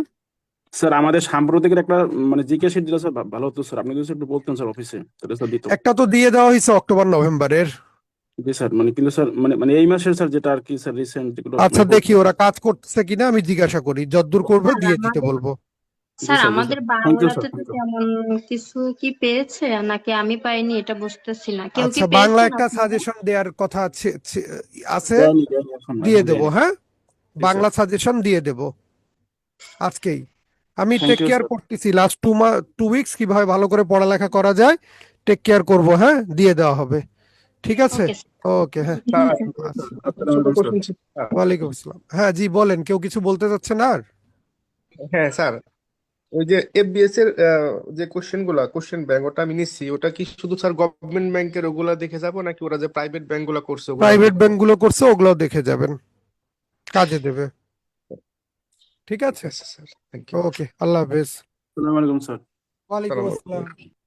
স্যার আমাদের সাম্প্রতিকের একটা মানে জিকে শিট দিলে স্যার ভালো হতো স্যার, আপনি যদি একটু বলতেন স্যার অফিসে, তাহলে স্যার দিত। একটা তো দিয়ে দেওয়া হয়েছে অক্টোবর নভেম্বরের। জি স্যার, মানে কিন্তু স্যার মানে এই মাসের স্যার যেটা আর কি স্যার রিসেন্ট যেগুলো আচ্ছা দেখি ওরা কাজ করতেছে কিনা, আমি জিজ্ঞাসা করি, যতদূর করবে স্যার দিয়ে দিতে আমাদের বলবো। জি স্যার স্যার, জি আমাদের স্যার, থ্যাংক ইউ স্যার, বাংলাতে তো থ্যাংক ইউ। তেমন কিছু কি পেয়েছে নাকি আমি পাইনি এটা বুঝতেছি না। কেউ কি আচ্ছা, বাংলা পেয়েছেন একটা আপনারা? সাজেশন দেওয়ার কথা আছে, দেয়নি দেয়নি, এখন দিয়ে এখন দেবো। দেয়নি। হ্যাঁ, জি বাংলা স্যার, সাজেশন দিয়ে দেবো আজকেই। আমি thank take you care sir. করতেছি লাস্ট 2 উইকস, কিভাবে ভালো করে পড়ালেখা করা যায় টেক কেয়ার করবো। হ্যাঁ, দিয়ে দেওয়া হবে। ঠিক আছে, ওকে ওকে। হ্যাঁ, স্যার আচ্ছা। ছোট আসসালামু আলাইকুম স্যার। কোশ্চেন ছিল স্যার। ওয়ালাইকুম আসসালাম। হ্যাঁ জি বলেন, কেউ কিছু বলতে চাচ্ছেন আর? হ্যাঁ স্যার, ওই যে এফবিএস এর যে কোশ্চেন ব্যাংক ওটা আমি নিচ্ছি, ওটা কি শুধু স্যার গভর্নমেন্ট ব্যাংকের ওগুলা দেখে যাবো নাকি ওরা যে প্রাইভেট ব্যাংক গুলা করছে ওগুলা প্রাইভেট দেখে ব্যাংক যাবো? গুলো করছে ওগুলো দেখে যাবেন, কাজে দেবে। ঠিক ঠিক আছে, আছে স্যার, থ্যাংক ইউ। ওকে, আল্লাহ হাফেজ। আসসালামু আলাইকুম স্যার। ওয়ালাইকুম সালাম আসসালাম। আলাইকুম।